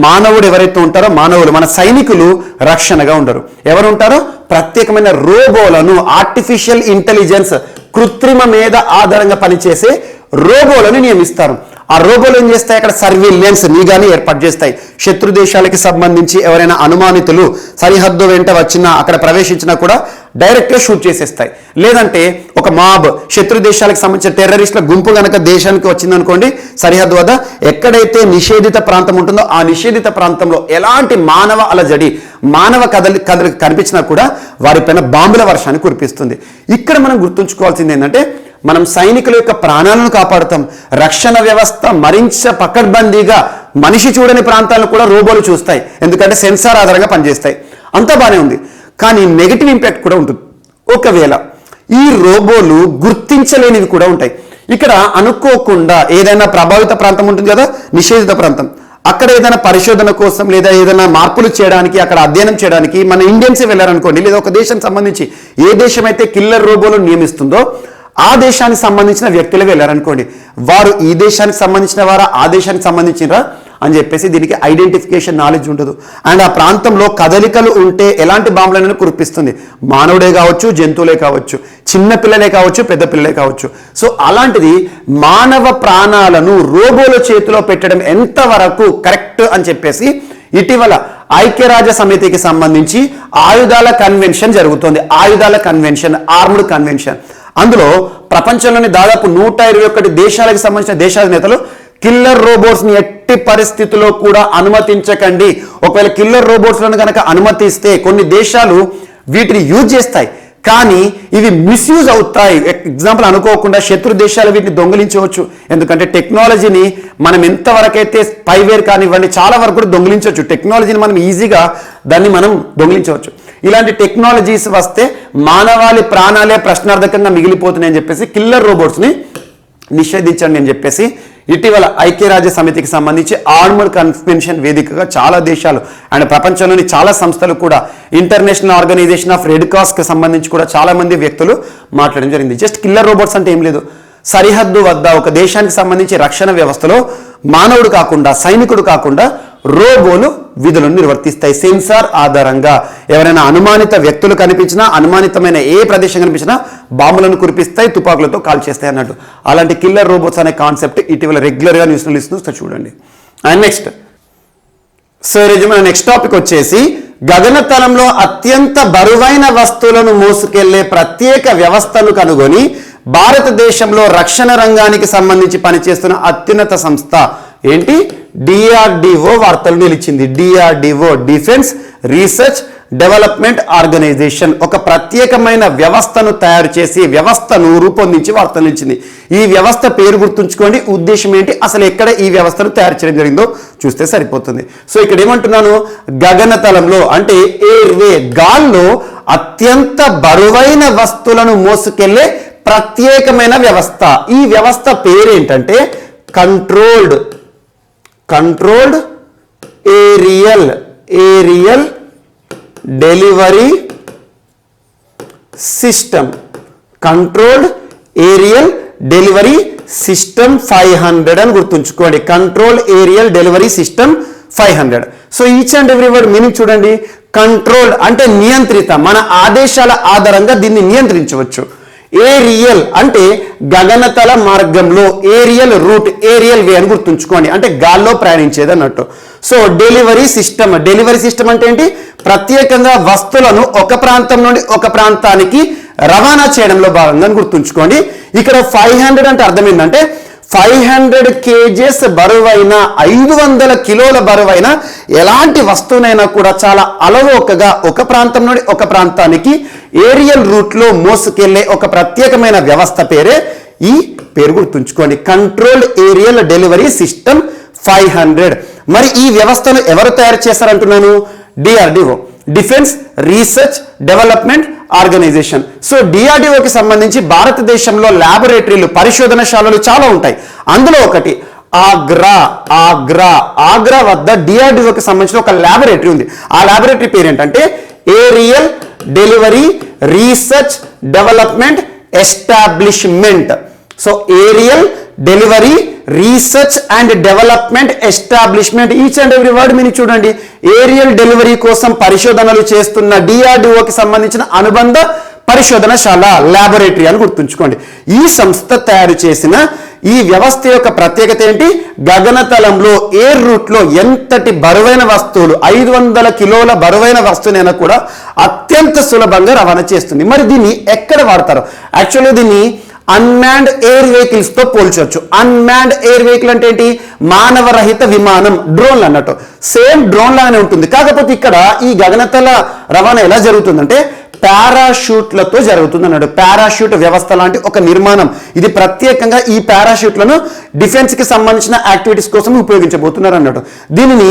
Speaker 1: మానవుడు ఎవరైతే ఉంటారో, మానవులు మన సైనికులు రక్షణగా ఉండరు. ఎవరు ఉంటారో ప్రత్యేకమైన రోబోలను, ఆర్టిఫిషియల్ ఇంటెలిజెన్స్ కృత్రిమ మీద ఆధారంగా పనిచేసే రోబోలను నియమిస్తారు. ఆ రోబోలు ఏం చేస్తాయి? అక్కడ సర్వీలెన్స్ నిఘాని ఏర్పాటు చేస్తాయి. శత్రు దేశాలకి సంబంధించి ఎవరైనా అనుమానితులు సరిహద్దు వెంట వచ్చినా, అక్కడ ప్రవేశించినా కూడా డైరెక్ట్గా షూట్ చేసేస్తాయి. లేదంటే ఒక మాబ్ శత్రు దేశాలకు సంబంధించిన టెర్రరిస్టుల గుంపు కనుక దేశానికి వచ్చిందనుకోండి, సరిహద్దు వద్ద ఎక్కడైతే నిషేధిత ప్రాంతం ఉంటుందో ఆ నిషేధిత ప్రాంతంలో ఎలాంటి మానవ అలజడి, మానవ కదలి కనిపించినా కూడా వారిపైన బాంబుల వర్షాన్ని కురిపిస్తుంది. ఇక్కడ మనం గుర్తుంచుకోవాల్సింది ఏంటంటే, మనం సైనికుల యొక్క ప్రాణాలను కాపాడుతాం. రక్షణ వ్యవస్థ మరింత పకడ్బందీగా మనిషి చూడని ప్రాంతాలను కూడా రోబోలు చూస్తాయి, ఎందుకంటే సెన్సార్ ఆధారంగా పనిచేస్తాయి. అంతా బాగానే ఉంది, కానీ నెగిటివ్ ఇంపాక్ట్ కూడా ఉంటుంది. ఒకవేళ ఈ రోబోలు గుర్తించలేనివి కూడా ఉంటాయి. ఇక్కడ అనుకోకుండా ఏదైనా ప్రభావిత ప్రాంతం ఉంటుంది కదా, నిషేధిత ప్రాంతం, అక్కడ ఏదైనా పరిశోధన కోసం లేదా ఏదైనా మార్పులు చేయడానికి, అక్కడ అధ్యయనం చేయడానికి మన ఇండియన్సే వెళ్ళారనుకోండి, లేదా ఒక దేశానికి సంబంధించి ఏ దేశం అయితే కిల్లర్ రోబోలు నియమిస్తుందో ఆ దేశానికి సంబంధించిన వ్యక్తులు వెళ్ళారనుకోండి, వారు ఈ దేశానికి సంబంధించిన వారా, ఆ దేశానికి సంబంధించినరా అని చెప్పేసి దీనికి ఐడెంటిఫికేషన్ నాలెడ్జ్ ఉండదు. అండ్ ఆ ప్రాంతంలో కదలికలు ఉంటే ఎలాంటి బాంబులైనా కురిపిస్తుంది. మానవుడే కావచ్చు, జంతువులే కావచ్చు, చిన్న పిల్లలే కావచ్చు, పెద్ద పిల్లలే కావచ్చు. సో అలాంటిది మానవ ప్రాణాలను రోబోల చేతిలో పెట్టడం ఎంతవరకు కరెక్ట్ అని చెప్పేసి ఇటీవల ఐక్యరాజ్య సమితికి సంబంధించి ఆయుధాల కన్వెన్షన్ జరుగుతోంది. ఆయుధాల కన్వెన్షన్, ఆర్మ్డ్ కన్వెన్షన్. అందులో ప్రపంచంలోని దాదాపు 121 దేశాలకు సంబంధించిన దేశాధినేతలు కిల్లర్ రోబోట్స్ ని ఎట్టి పరిస్థితుల్లో కూడా అనుమతించకండి, ఒకవేళ కిల్లర్ రోబోట్స్ లను కనుక అనుమతిస్తే కొన్ని దేశాలు వీటిని యూజ్ చేస్తాయి, కానీ ఇవి మిస్యూజ్ అవుతాయి. ఎగ్జాంపుల్, అనుకోకుండా శత్రు దేశాలు వీటిని దొంగిలించవచ్చు. ఎందుకంటే టెక్నాలజీని మనం ఎంతవరకైతే స్పైవేర్ కానివ్వండి చాలా వరకు కూడా దొంగిలించవచ్చు. టెక్నాలజీని మనం ఈజీగా దాన్ని మనం దొంగిలించవచ్చు. ఇలాంటి టెక్నాలజీస్ వస్తే మానవాళి ప్రాణాలే ప్రశ్నార్థకంగా మిగిలిపోతున్నాయని చెప్పేసి కిల్లర్ రోబోట్స్ని నిషేధించండి అని చెప్పేసి ఇటీవల ఐక్యరాజ్య సమితికి సంబంధించి ఆర్మర్డ్ కన్వెన్షన్ వేదికగా చాలా దేశాలు అండ్ ప్రపంచంలోని చాలా సంస్థలు కూడా, ఇంటర్నేషనల్ ఆర్గనైజేషన్ ఆఫ్ రెడ్ క్రాస్కి సంబంధించి కూడా చాలా మంది వ్యక్తులు మాట్లాడడం జరిగింది. జస్ట్ కిల్లర్ రోబోట్స్ అంటే ఏం లేదు, సరిహద్దు వద్ద ఒక దేశానికి సంబంధించి రక్షణ వ్యవస్థలో మానవుడు కాకుండా, సైనికుడు కాకుండా రోబోలు విధులను నిర్వర్తిస్తాయి. సెన్సార్ ఆధారంగా ఎవరైనా అనుమానిత వ్యక్తులు కనిపించినా, అనుమానితమైన ఏ ప్రదేశం కనిపించినా బాంబులను కురిపిస్తాయి, తుపాకులతో కాల్ చేస్తాయి అన్నట్టు. అలాంటి కిల్లర్ రోబోట్స్ అనే కాన్సెప్ట్ ఇటీవల రెగ్యులర్గా న్యూస్లో ఇస్తూ చూడండి. అండ్ నెక్స్ట్ మన నెక్స్ట్ టాపిక్ వచ్చేసి గగనతలంలో అత్యంత బరువైన వస్తువులను మోసుకెళ్లే ప్రత్యేక వ్యవస్థను కనుగొని భారతదేశంలో రక్షణ రంగానికి సంబంధించి పనిచేస్తున్న అత్యున్నత సంస్థ ఏంటి? డిఆర్డిఓ వార్తలు నిలిచింది. DRDO, defence research development organisation, ఒక ప్రత్యేకమైన వ్యవస్థను తయారు చేసి వ్యవస్థను రూపొందించి వార్తలు నిలిచింది. ఈ వ్యవస్థ పేరు గుర్తుంచుకోండి, ఉద్దేశం ఏంటి, అసలు ఎక్కడ ఈ వ్యవస్థను తయారు చేయడం జరిగిందో చూస్తే సరిపోతుంది. సో ఇక్కడ ఏమంటున్నాను, గగనతలంలో అంటే ఎయిర్వే, గాల్లో అత్యంత బరువైన వస్తువులను మోసుకెళ్లే ప్రత్యేకమైన వ్యవస్థ. ఈ వ్యవస్థ పేరేంటంటే controlled aerial delivery system. Controlled aerial delivery system 500 అని గుర్తుంచుకోండి. Control aerial delivery system 500. So each and every word meaning చూడండి. కంట్రోల్ అంటే నియంత్రిత, మన ఆదేశాల ఆధారంగా దీన్ని నియంత్రించవచ్చు. ఏరియల్ అంటే గగనతల మార్గంలో, ఏరియల్ రూట్, ఏరియల్ వే అని గుర్తుంచుకోండి, అంటే గాల్లో ప్రయాణించేది అన్నట్టు. సో డెలివరీ సిస్టమ్ అంటే ఏంటి? ప్రత్యేకంగా వస్తువులను ఒక ప్రాంతం నుండి ఒక ప్రాంతానికి రవాణా చేయడంలో భాగంగా గుర్తుంచుకోండి. ఇక్కడ 500 అంటే అర్థం ఏంటంటే 500 kgs బరువైన, 500 కిలోల బరువైన ఎలాంటి వస్తువునైనా కూడా చాలా అలవోకగా ఒక ప్రాంతం నుండి ఒక ప్రాంతానికి ఏరియల్ రూట్లో మోసుకెళ్లే ఒక ప్రత్యేకమైన వ్యవస్థ పేరే ఈ పేరు గుర్తుంచుకోండి. Controlled aerial delivery system 500. మరి ఈ వ్యవస్థను ఎవరు తయారు చేస్తారంటున్నాను? DRDO, defence research development organisation. So డిఆర్డిఓకి సంబంధించి భారతదేశంలో ల్యాబొరేటరీలు, పరిశోధనశాలలు చాలా ఉంటాయి. అందులో ఒకటి ఆగ్రా వద్ద డిఆర్డిఓకి సంబంధించిన ఒక ల్యాబొరేటరీ ఉంది. ఆ ల్యాబొరేటరీ పేరు ఏంటంటే aerial delivery research development establishment. So aerial delivery research and development establishment. Each and every word మీరు చూడండి. ఏరియల్ డెలివరీ కోసం పరిశోధనలు చేస్తున్న డిఆర్డిఓకి సంబంధించిన అనుబంధ పరిశోధనశాల, ల్యాబొరేటరీ అని గుర్తుంచుకోండి. ఈ సంస్థ తయారు చేసిన ఈ వ్యవస్థ యొక్క ప్రత్యేకత ఏంటి? గగనతలంలో ఎయిర్ రూట్ లో ఎంతటి బరువైన వస్తువులు 500 కిలోల బరువైన వస్తువునైనా కూడా అత్యంత సులభంగా రవాణా చేస్తుంది. మరి దీన్ని ఎక్కడ వాడతారు? యాక్చువల్లీ దీన్ని అన్మాన్డ్ ఎయిర్ వెహికల్స్ తో పోల్చవచ్చు. అన్మాన్డ్ ఎయిర్ వెహికల్ అంటే ఏంటి? మానవరహిత విమానం, డ్రోన్లు అన్నట్టు. సేమ్ డ్రోన్ లాగానే ఉంటుంది. కాకపోతే ఇక్కడ ఈ గగనతల రవాణా ఎలా జరుగుతుందంటే పారాషూట్లతో జరుగుతుంది అన్నాడు. పారాషూట్ వ్యవస్థ లాంటి ఒక నిర్మాణం ఇది. ప్రత్యేకంగా ఈ పారాషూట్లను డిఫెన్స్ కి సంబంధించిన యాక్టివిటీస్ కోసం ఉపయోగించబోతున్నారు అన్నట్టు. దీనిని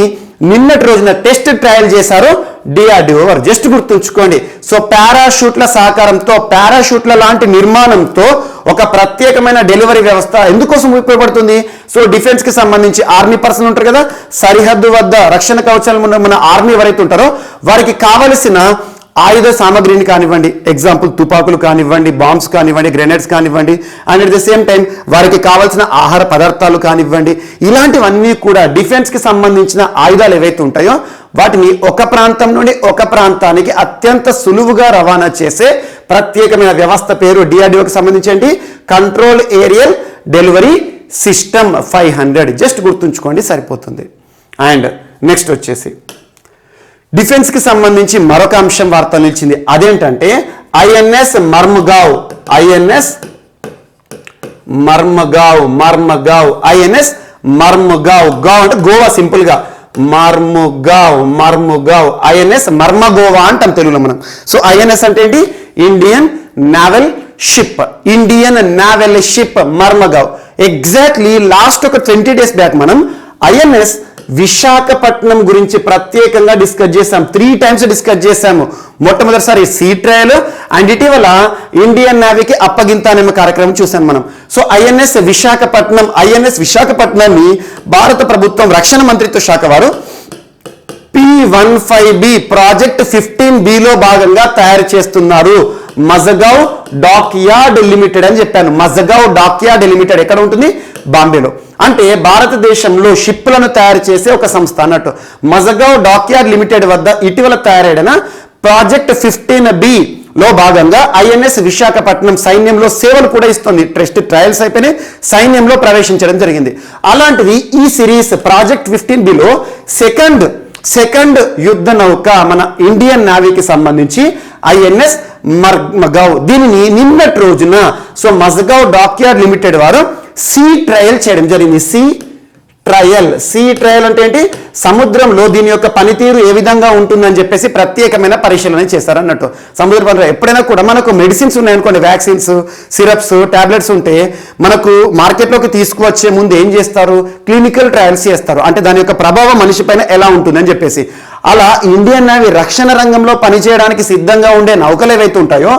Speaker 1: నిన్నటి రోజున టెస్ట్ ట్రయల్ చేశారు డిఆర్డిఓ వారు. జస్ట్ గుర్తుంచుకోండి. సో పారాషూట్ల సహకారంతో, పారాషూట్ల లాంటి నిర్మాణంతో ఒక ప్రత్యేకమైన డెలివరీ వ్యవస్థ ఎందుకోసం ఉపయోగపడుతుంది? సో డిఫెన్స్ కి సంబంధించి ఆర్మీ పర్సన్ ఉంటారు కదా, సరిహద్దు వద్ద రక్షణ కవచాలు మన ఆర్మీ ఎవరైతే ఉంటారో వారికి కావలసిన ఆయుధ సామగ్రిని కానివ్వండి, ఎగ్జాంపుల్ తుపాకులు కానివ్వండి, బాంబ్స్ కానివ్వండి, గ్రెనేడ్స్ కానివ్వండి, and at the same time వారికి కావాల్సిన ఆహార పదార్థాలు కానివ్వండి, ఇలాంటివన్నీ కూడా డిఫెన్స్ కి సంబంధించిన ఆయుధాలు ఏవైతే ఉంటాయో వాటిని ఒక ప్రాంతం నుండి ఒక ప్రాంతానికి అత్యంత సులువుగా రవాణా చేసే ప్రత్యేకమైన వ్యవస్థ పేరు డిఆర్డిఓకి సంబంధించి control aerial delivery system 500. Just గుర్తుంచుకోండి సరిపోతుంది. అండ్ నెక్స్ట్ వచ్చేసి డిఫెన్స్ కి సంబంధించి మరొక అంశం వార్త నిలిచింది. అదేంటంటే INS Marmagao. INS Marmagao, Marmagao, INS Marmagao. గావ్ అంటే గోవా, సింపుల్ గా మర్మగావ్, మర్మగావ్, ఐఎన్ఎస్ మర్మగోవా అంటాం తెలుగులో మనం. సో ఐఎన్ఎస్ అంటే ఏంటి? Indian naval ship. Indian naval ship Marmagao. Exactly last ఒక 20 days బ్యాక్ మనం ఐఎన్ఎస్ విశాఖపట్నం గురించి ప్రత్యేకంగా డిస్కస్ చేశాం. 3 times డిస్కస్ చేశాము. మొట్టమొదటిసారి సీ ట్రయల్ అండ్ ఇటీవల ఇండియన్ నేవీకి అప్పగింత అనే కార్యక్రమం చూసాం మనం. సో ఐఎన్ఎస్ విశాఖపట్నం, ఐఎన్ఎస్ విశాఖపట్నాన్ని భారత ప్రభుత్వం రక్షణ మంత్రిత్వ శాఖ వారు P15B ప్రాజెక్ట్ 15Bలో భాగంగా తయారు చేస్తున్నారు. మజగావ్ డాక్యార్డ్ లిమిటెడ్ అని చెప్పాను. మజగావ్ డాక్యార్డ్ లిమిటెడ్ ఎక్కడ ఉంటుంది? బాంబేలో. అంటే భారతదేశంలో షిప్లను తయారు చేసే ఒక సంస్థ అన్నట్టు. మజగావ్ డాక్యార్డ్ లిమిటెడ్ వద్ద ఇటీవల తయారైన ప్రాజెక్ట్ 15B లో భాగంగా ఐఎన్ఎస్ విశాఖపట్నం సైన్యంలో సేవలు కూడా ఇస్తుంది. టెస్ట్ ట్రయల్స్ అయిపోయినాయి, సైన్యంలో ప్రవేశించడం జరిగింది. అలాంటిది ఈ సిరీస్ ప్రాజెక్ట్ 15Bలో సెకండ్ యుద్ధ నౌక మన ఇండియన్ నేవీకి సంబంధించి ఐఎన్ఎస్ మర్మగావ్. దీనిని నిన్నటి రోజున సో మజగావ్ డాక్యార్డ్ లిమిటెడ్ వారు సీ ట్రయల్ చేయడం జరిగింది. సీ ట్రయల్ అంటే ఏంటి? సముద్రంలో దీని యొక్క పనితీరు ఏ విధంగా ఉంటుందని చెప్పేసి ప్రత్యేకమైన పరిశీలన చేశారన్నట్టు. సముద్ర పనిలో ఎప్పుడైనా కూడా మనకు మెడిసిన్స్ ఉన్నాయనుకోండి, వ్యాక్సిన్స్, సిరప్స్, టాబ్లెట్స్ ఉంటే మనకు మార్కెట్లోకి తీసుకువచ్చే ముందు ఏం చేస్తారు? క్లినికల్ ట్రయల్స్ చేస్తారు. అంటే దాని యొక్క ప్రభావం మనిషి పైన ఎలా ఉంటుందని చెప్పేసి. అలా ఇండియన్ నేవీ రక్షణ రంగంలో పనిచేయడానికి సిద్ధంగా ఉండే నౌకలు ఏవైతే ఉంటాయో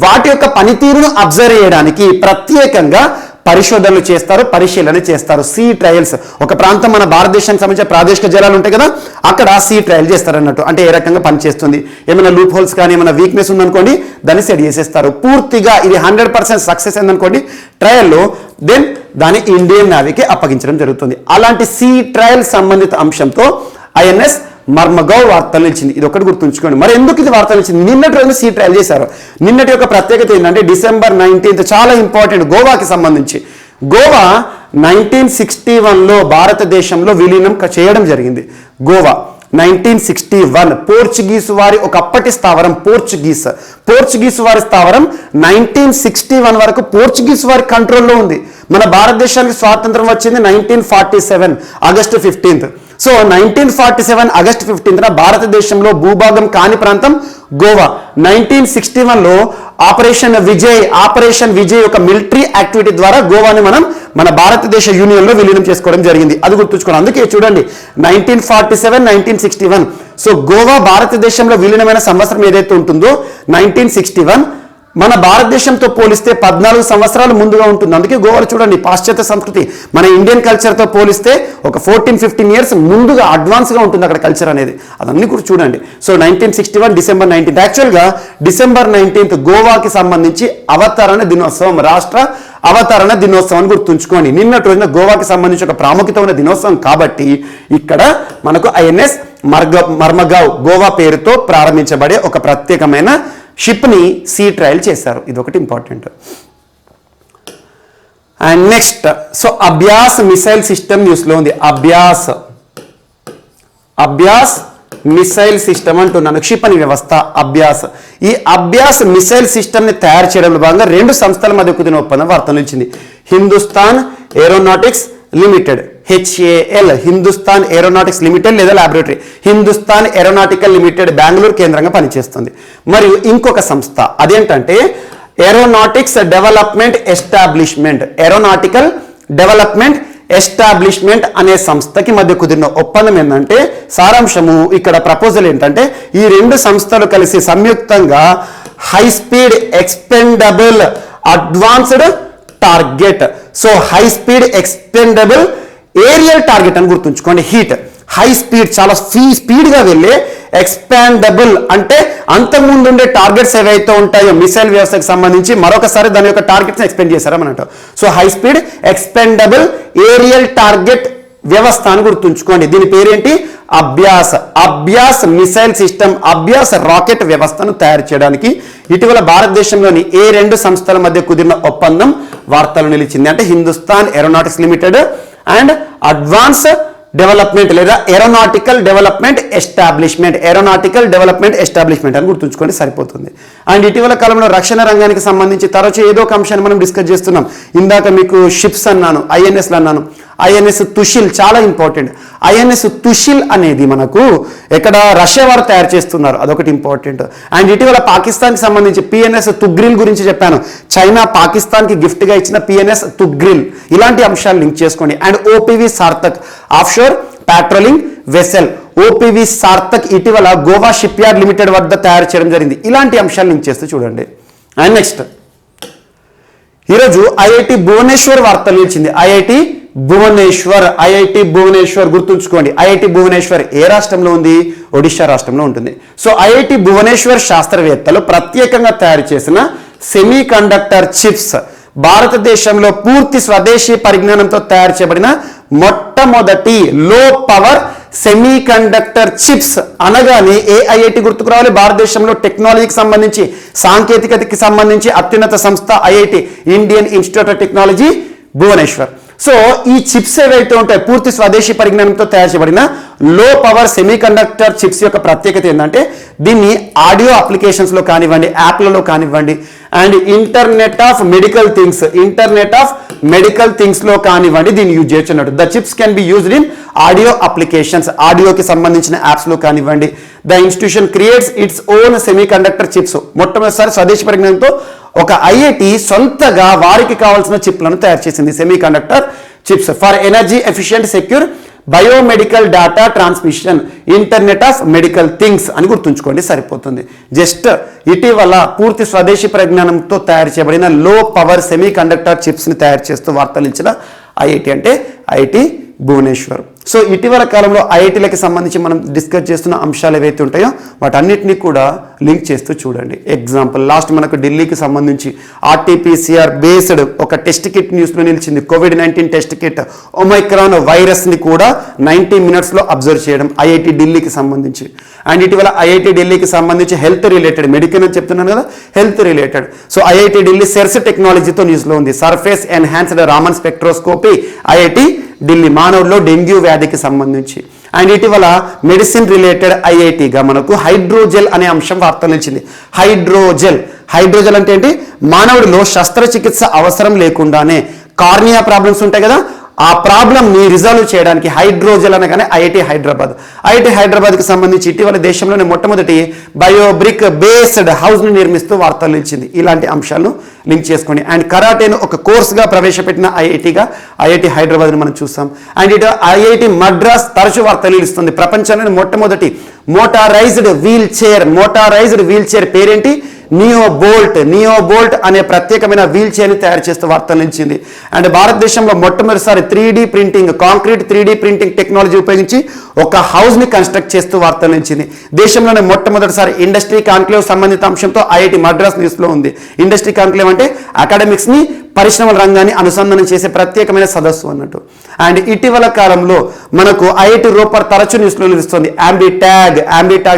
Speaker 1: వాటి యొక్క పనితీరును అబ్జర్వ్ చేయడానికి ప్రత్యేకంగా పరిశోధనలు చేస్తారు, పరిశీలన చేస్తారు. Sea trials. ఒక ప్రాంతం మన భారతదేశానికి సంబంధించిన ప్రాదేశిక జలాలు ఉంటాయి కదా, అక్కడ సీ ట్రయల్ చేస్తారు అన్నట్టు. అంటే ఏ రకంగా పనిచేస్తుంది, ఏమైనా లూప్ హోల్స్ కానీ ఏమైనా వీక్నెస్ ఉందనుకోండి దాన్ని సెట్ చేసేస్తారు. పూర్తిగా ఇది 100% సక్సెస్ అయిందనుకోండి ట్రయల్లో, దెన్ దాన్ని ఇండియన్ నేవీకి అప్పగించడం జరుగుతుంది. అలాంటి సీ ట్రయల్ సంబంధిత అంశంతో ఐఎన్ఎస్ మర్మగావ్ వార్తలు నిలిచింది. ఇది ఒకటి గుర్తుంచుకోండి. మరి ఎందుకు ఇది వార్తలు నిలిచింది? నిన్నటి రోజు సీ ట్రయల్ చేశారు. నిన్నటి యొక్క ప్రత్యేకత ఏంటంటే December 19th చాలా ఇంపార్టెంట్ గోవాకి సంబంధించి. గోవా 1961లో భారతదేశంలో విలీనం చేయడం జరిగింది. గోవా 1961 పోర్చుగీస్ వారి ఒకప్పటి స్థావరం. పోర్చుగీస్ వారి స్థావరం 1961 వరకు పోర్చుగీస్ వారి కంట్రోల్లో ఉంది. మన భారతదేశానికి స్వాతంత్రం వచ్చింది 1947 August 15th. So 1947 August 15th భారతదేశంలో భూభాగం కాని ప్రాంతం గోవా. 1961లో ఆపరేషన్ విజయ్ ఒక మిలిటరీ యాక్టివిటీ ద్వారా గోవాని మన భారతదేశ యూనియన్లో విలీనం చేసుకోవడం జరిగింది. అది గుర్తుంచుకోండి. అందుకే చూడండి 1947, 1961. సో గోవా భారతదేశంలో విలీనమైన సంవత్సరం ఏదైతే ఉంటుందో 1961 మన భారతదేశంతో పోలిస్తే 14 సంవత్సరాలు ముందుగా ఉంటుంది. అందుకే గోవాలో చూడండి పాశ్చాత్య సంస్కృతి మన ఇండియన్ కల్చర్తో పోలిస్తే ఒక 14-15 years ముందుగా అడ్వాన్స్గా ఉంటుంది అక్కడ కల్చర్ అనేది. అదన్నీ కూడా చూడండి. So 1961 December 19th. యాక్చువల్గా December 19th గోవాకి సంబంధించి అవతరణ దినోత్సవం, రాష్ట్ర అవతరణ దినోత్సవం గుర్తుంచుకోండి. నిన్నటి రోజున గోవాకి సంబంధించి ఒక ప్రాముఖ్యత ఉన్న దినోత్సవం కాబట్టి ఇక్కడ మనకు ఐఎన్ఎస్ మర్మగావ్ గోవా పేరుతో ప్రారంభించబడే ఒక ప్రత్యేకమైన షిప్ని సీ ట్రయల్ చేశారు. ఇది ఒకటి important. And next so Abhyas missile system న్యూస్లో ఉంది. అభ్యాస్ మిసైల్ సిస్టమ్ అంటున్నాను, క్షిపణి వ్యవస్థ అభ్యాస్. ఈ అభ్యాస్ మిసైల్ సిస్టమ్ ని తయారు చేయడంలో భాగంగా 2 సంస్థల మధ్య కుదిరిన ఒప్పందం వార్తలు నిలిచింది. Hindustan aeronautics limited, HAL, Hindustan aeronautics limited లేదా laboratory, Hindustan aeronautical limited Bengaluru కేంద్రంగా పనిచేస్తుంది. మరియు ఇంకొక సంస్థ అదేంటంటే aeronautics development establishment, aeronautical development establishment అనే సంస్థకి మధ్య కుదిరిన ఒప్పందం ఏంటంటే సారాంశము ఇక్కడ ప్రపోజల్ ఏంటంటే ఈ 2 సంస్థలు కలిసి సంయుక్తంగా high speed expendable advanced target, so high speed expendable aerial target అని గుర్తుంచుకోండి. హీట్ హై స్పీడ్, చాలా స్పీడ్గా వెళ్ళే, ఎక్స్పాండబుల్ అంటే అంతకుముందు ఉండే టార్గెట్స్ ఏవైతే ఉంటాయో మిసైల్ వ్యవస్థకు సంబంధించి మరొకసారి దాని యొక్క టార్గెట్స్ ఎక్స్పెండ్ చేశారన్నట్టు. So high speed expendable aerial target వ్యవస్థ అని గుర్తుంచుకోండి. దీని పేరేంటి? Abhyas missile system, Abhyas rocket వ్యవస్థను తయారు చేయడానికి ఇటీవల భారతదేశంలోని 2 సంస్థల మధ్య కుదిరిన ఒప్పందం వార్తలు నిలిచింది. అంటే Hindustan aeronautics limited and advance development లేదా ఏరోనాటికల్ డెవలప్మెంట్ ఎస్టాబ్లిష్మెంట్ అని గుర్తుంచుకోండి సరిపోతుంది. అండ్ ఇటీవల కాలంలో రక్షణ రంగానికి సంబంధించి తరచూ ఏదో ఒక అంశాన్ని మనం డిస్కస్ చేస్తున్నాం. ఇందాక మీకు షిప్స్ అన్నాను, ఐఎన్ఎస్లు అన్నాను. ఐఎన్ఎస్ తుషిల్ చాలా ఇంపార్టెంట్. ఐఎన్ఎస్ తుషిల్ అనేది మనకు ఎక్కడ రష్యా వారు తయారు చేస్తున్నారు, అదొకటి ఇంపార్టెంట్. అండ్ ఇటీవల పాకిస్తాన్కి సంబంధించి పిఎన్ఎస్ తుగ్రిల్ గురించి చెప్పాను. చైనా పాకిస్తాన్కి గిఫ్ట్గా ఇచ్చిన పిఎన్ఎస్ తుగ్రిల్, ఇలాంటి అంశాలు లింక్ చేసుకోండి. And OPV Sarthak offshore patrolling vessel, OPV Sarthak ఇటీవల గోవా షిప్ యార్డ్ లిమిటెడ్ వద్ద తయారు చేయడం జరిగింది. ఇలాంటి అంశాలు లింక్ చేస్తూ చూడండి. అండ్ నెక్స్ట్ ఈరోజు ఐఐటి భువనేశ్వర్ వార్తలు నిలిచింది. ఐఐటి భువనేశ్వర్ గుర్తుంచుకోండి. ఐఐటి భువనేశ్వర్ ఏ రాష్ట్రంలో ఉంది? ఒడిశా రాష్ట్రంలో ఉంటుంది. సో ఐఐటి భువనేశ్వర్ శాస్త్రవేత్తలు ప్రత్యేకంగా తయారు చేసిన సెమీ కండక్టర్ చిప్స్ భారతదేశంలో పూర్తి స్వదేశీ పరిజ్ఞానంతో తయారు చేయబడిన మొట్టమొదటి లో పవర్ సెమీ కండక్టర్ చిప్స్ అనగానే ఏ ఐఐటి గుర్తుకు రావాలి? భారతదేశంలో టెక్నాలజీకి సంబంధించి, సాంకేతికతకి సంబంధించి అత్యున్నత సంస్థ IIT, Indian Institute of Technology Bhubaneswar. So ఈ చిప్స్ ఏవైతే ఉంటాయి పూర్తి స్వదేశీ పరిజ్ఞానంతో తయారు చేయబడిన లో పవర్ సెమీ కండక్టర్ చిప్స్ యొక్క ప్రత్యేకత ఏంటంటే దీన్ని ఆడియో అప్లికేషన్స్లో కానివ్వండి, యాప్లలో కానివ్వండి, అండ్ ఇంటర్నెట్ ఆఫ్ మెడికల్ థింగ్స్లో కానివ్వండి దీన్ని యూజ్ చేయొచ్చు అన్నట్టు. The chips can be used in audio applications, ఆడియోకి సంబంధించిన యాప్స్లో కానివ్వండి. The institution creates its own semiconductor chips. మొట్టమొదటిసారి స్వదేశీ పరిజ్ఞానంతో ఒక ఐఐటి సొంతగా వారికి కావాల్సిన చిప్లను తయారు చేసింది, semi conductor chips for energy efficient secure biomedical data transmission, internet of medical things అని గుర్తుంచుకోండి సరిపోతుంది. జస్ట్ ఇటీవల పూర్తి స్వదేశీ పరిజ్ఞానంతో తయారు చేయబడిన లో పవర్ సెమీ కండక్టర్ చిప్స్ని తయారు చేస్తూ వార్తలు ఇచ్చిన ఐఐటి అంటే ఐఐటి భువనేశ్వర్. సో ఇటీవల కాలంలో ఐఐటీలకి సంబంధించి మనం డిస్కస్ చేస్తున్న అంశాలు ఏవైతే ఉంటాయో వాటన్నిటినీ కూడా లింక్ చేస్తూ చూడండి. ఎగ్జాంపుల్ లాస్ట్ మనకు ఢిల్లీకి సంబంధించి ఆర్టీపీసీఆర్ బేస్డ్ ఒక టెస్ట్ కిట్ న్యూస్లో నిలిచింది. కోవిడ్-19 టెస్ట్ కిట్ ఒమైక్రాన్ వైరస్ని కూడా 90 మినిట్స్లో అబ్జర్వ్ చేయడం ఐఐటి ఢిల్లీకి సంబంధించి. అండ్ ఇటీవల ఐఐటి ఢిల్లీకి సంబంధించి హెల్త్ రిలేటెడ్, మెడికల్ అని చెప్తున్నాను కదా, health related. So IIT Delhi SERS టెక్నాలజీతో న్యూస్లో ఉంది. Surface enhanced Raman spectroscopy IIT Delhi, మానవుల్లో డెంగ్యూ వ్యాధికి సంబంధించి. అండ్ ఇటీవల మెడిసిన్ రిలేటెడ్ ఐఐటిగా మనకు హైడ్రోజెల్ అనే అంశం వార్తలు నిలిచింది. హైడ్రోజెల్ అంటే ఏంటి? మానవుడిలో శస్త్రచికిత్స అవసరం లేకుండానే కార్నియా ప్రాబ్లమ్స్ ఉంటాయి కదా, ఆ ప్రాబ్లమ్ని రిజాల్వ్ చేయడానికి హైడ్రోజెల్ అనగానే ఐఐటి హైదరాబాద్కి సంబంధించి ఇటీవల దేశంలోనే మొట్టమొదటి బయోబ్రిక్ బేస్డ్ హౌస్ని నిర్మిస్తూ వార్తలు నిలిచింది. ఇలాంటి అంశాలను లింక్ చేసుకోండి. అండ్ కరాటేను ఒక కోర్సుగా ప్రవేశపెట్టిన ఐఐటి హైదరాబాద్ని మనం చూస్తాం. అండ్ ఇటు ఐఐటి మద్రాస్ తరచూ వార్తలు నిలుస్తుంది. ప్రపంచంలోని మొట్టమొదటి మోటారైజ్డ్ వీల్ చైర్ పేరేంటి? నియోబోల్ట్ అనే ప్రత్యేకమైన వీల్ చైర్ని తయారు చేస్తూ వార్తలు నిలిచింది. అండ్ భారతదేశంలో మొట్టమొదటిసారి 3D printing, concrete 3D printing technology ఉపయోగించి ఒక హౌస్ని కన్స్ట్రక్ట్ చేస్తూ వార్తలు నిలిచింది. దేశంలోనే మొట్టమొదటిసారి ఇండస్ట్రీ కాన్క్లేవ్ సంబంధిత అంశంతో ఐఐటి మద్రాస్ న్యూస్లో ఉంది. ఇండస్ట్రీ కాన్క్లేవ్ అంటే అకాడమిక్స్ని పరిశ్రమల రంగాన్ని అనుసంధానం చేసే ప్రత్యేకమైన సదస్సు అన్నట్టు. అండ్ ఇటీవల కాలంలో మనకు ఐఐటి రూపర్ తరచూ న్యూస్లో నిలుస్తుంది. ఆంబిట్యాగ్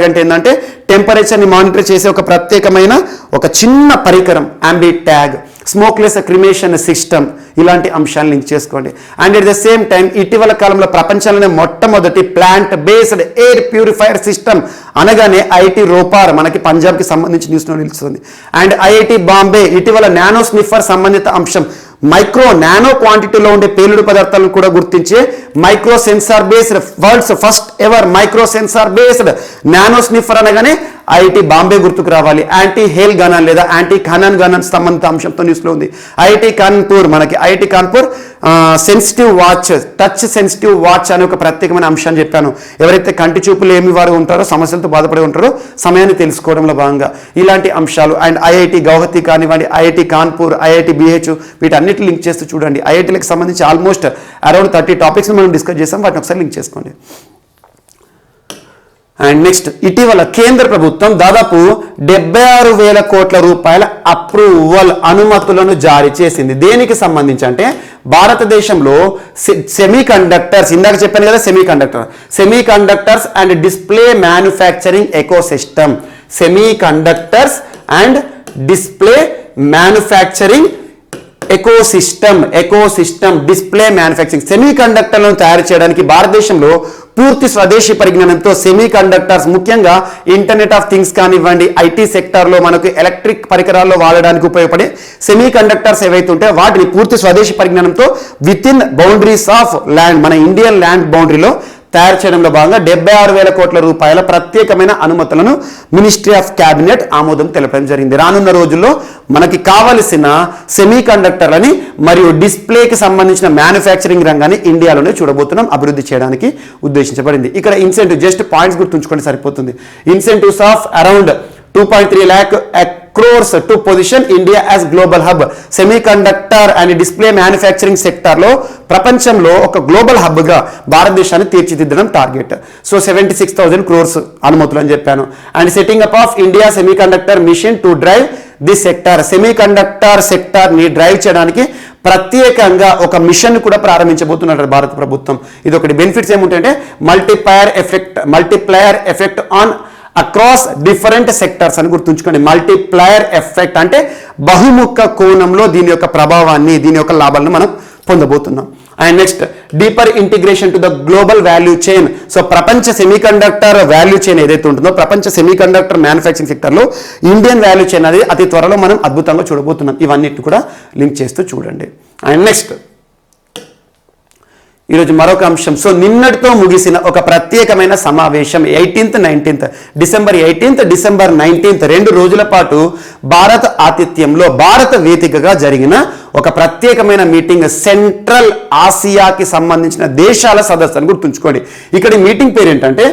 Speaker 1: అంటే ఏంటంటే టెంపరేచర్ని మానిటర్ చేసే ఒక ప్రత్యేకమైన ఒక చిన్న పరికరం ఆంబిట్యాగ్. స్మోక్లెస్ క్రిమేషన్ సిస్టమ్, ఇలాంటి అంశాలను లింక్ చేసుకోండి. And at the same time ఇటీవల కాలంలో ప్రపంచంలోనే మొట్టమొదటి plant based air purifier system అనగానే ఐఐటి రోపార్ మనకి పంజాబ్కి సంబంధించి న్యూస్లో నిలుస్తుంది. అండ్ ఐఐటి బాంబే ఇటీవల నానో స్నిఫర్ సంబంధిత అంశం నానో క్వాంటిటీలో ఉండే పేలుడు పదార్థాలను కూడా గుర్తించే micro sensor based world's first ever micro sensor based nano sniffer అనగానే ఐఐటి బాంబే గుర్తుకు రావాలి. యాంటీ హేల్ గనన్ లేదా యాంటీ ఖనన్ గనన్ సంబంధిత అంశంతో న్యూస్లో ఉంది. ఐఐటి కాన్పూర్ మనకి IIT Kanpur sensitive watch, touch sensitive watch అనే ఒక ప్రత్యేకమైన అంశాన్ని చెప్పాను. ఎవరైతే కంటి చూపులు ఏమి వారు ఉంటారో, సమస్యలతో బాధపడి ఉంటారో, సమయాన్ని తెలుసుకోవడంలో భాగంగా ఇలాంటి అంశాలు. అండ్ ఐఐటి గౌహతి కానివ్వండి, ఐఐటి కాన్పూర్, ఐఐటి బిహెచ్, వీటన్నిటి లింక్ చేస్తూ చూడండి. ఐఐటీలకు సంబంధించి ఆల్మోస్ట్ అరౌండ్ 30 టాపిక్స్ మనం డిస్కస్ చేసాం, వాటిని ఒకసారి లింక్ చేసుకోండి. అండ్ నెక్స్ట్, ఇటీవల కేంద్ర ప్రభుత్వం దాదాపు 76,000 కోట్ల రూపాయల అప్రూవల్ అనుమతులను జారీ చేసింది. దేనికి సంబంధించి అంటే భారతదేశంలో సెమీ కండక్టర్స్, ఇందాక చెప్పాను కదా semi conductors and display manufacturing ecosystem, semi conductors and display manufacturing ecosystem display manufacturing, semi కండక్టర్లను తయారు చేయడానికి భారతదేశంలో పూర్తి స్వదేశీ పరిజ్ఞానంతో సెమీ కండక్టర్స్, ముఖ్యంగా ఇంటర్నెట్ ఆఫ్ థింగ్స్ కానివ్వండి, ఐటీ సెక్టార్లో మనకు ఎలక్ట్రిక్ పరికరాల్లో వాడడానికి ఉపయోగపడే సెమీ కండక్టర్స్ ఏవైతే ఉంటాయో వాటిని పూర్తి స్వదేశీ పరిజ్ఞానంతో with in boundaries of land, మన ఇండియన్ ల్యాండ్ బౌండరీలో తయారు చేయడంలో భాగంగా 76,000 కోట్ల రూపాయల ప్రత్యేకమైన అనుమతులను మినిస్ట్రీ ఆఫ్ క్యాబినెట్ ఆమోదం తెలపడం జరిగింది. రానున్న రోజుల్లో మనకి కావలసిన సెమీ కండక్టర్లని మరియు డిస్ప్లేకి సంబంధించిన మ్యానుఫ్యాక్చరింగ్ రంగాన్ని ఇండియాలోనే చూడబోతున్నాం, అభివృద్ధి చేయడానికి ఉద్దేశించబడింది. ఇక్కడ ఇన్సెంటివ్ జస్ట్ పాయింట్స్ గుర్తుంచుకోండి సరిపోతుంది. Incentives of around 2.3 lakh crores to position India as global hub. Semiconductor and display manufacturing సెక్టార్లో ప్రపంచంలో ఒక గ్లోబల్ హబ్గా భారతదేశాన్ని తీర్చిదిద్దడం టార్గెట్. సో 76,000 crores అనుమతులు అని చెప్పాను. And setting up of India semiconductor mission to drive this sector, semiconductor సెక్టార్ని డ్రైవ్ చేయడానికి ప్రత్యేకంగా ఒక మిషన్ కూడా ప్రారంభించబోతున్నారు భారత ప్రభుత్వం. ఇది ఒకటి. బెనిఫిట్స్ ఏముంటాయంటే multiplier effect on across different sectors అని గుర్తుంచుకోండి. మల్టిప్లయర్ ఎఫెక్ట్ అంటే బహుముఖ కోణంలో దీని యొక్క ప్రభావాన్ని, దీని యొక్క లాభాలను మనం పొందబోతున్నాం. And next, deeper integration to the global value chain. So ప్రపంచ సెమీకండక్టర్ వాల్యూ చైన్ ఏదైతే ఉంటుందో, ప్రపంచ సెమీకండక్టర్ మ్యానుఫ్యాక్చరింగ్ సెక్టర్లో ఇండియన్ వాల్యూ చైన్ అనేది అతి త్వరలో మనం అద్భుతంగా చూడబోతున్నాం. ఇవన్నిటిని కూడా లింక్ చేస్తూ చూడండి. అండ్ నెక్స్ట్, ఈరోజు మరొక అంశం. సో నిన్నటితో ముగిసిన ఒక ప్రత్యేకమైన సమావేశం 18th, 19th December 18th, December 19th 2 రోజుల పాటు భారత ఆతిథ్యంలో భారత వేదికగా జరిగిన ఒక ప్రత్యేకమైన మీటింగ్, సెంట్రల్ ఆసియాకి సంబంధించిన దేశాల సదస్సు అని గుర్తుంచుకోండి. ఇక్కడ ఈ మీటింగ్ పేరు ఏంటంటే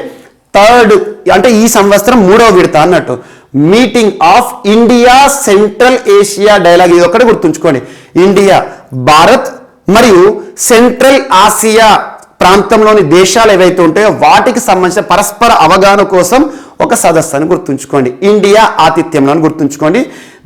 Speaker 1: థర్డ్, అంటే ఈ సంవత్సరం 3వ విడత అన్నట్టు, meeting of India central Asia dialogue. ఇది ఒకటి గుర్తుంచుకోండి. ఇండియా, భారత్ మరియు సెంట్రల్ ఆసియా ప్రాంతంలోని దేశాలు ఏవైతే ఉంటాయో వాటికి సంబంధించిన పరస్పర అవగాహన కోసం ఒక సదస్సు అని గుర్తుంచుకోండి. ఇండియా ఆతిథ్యంలో అని గుర్తుంచుకోండి.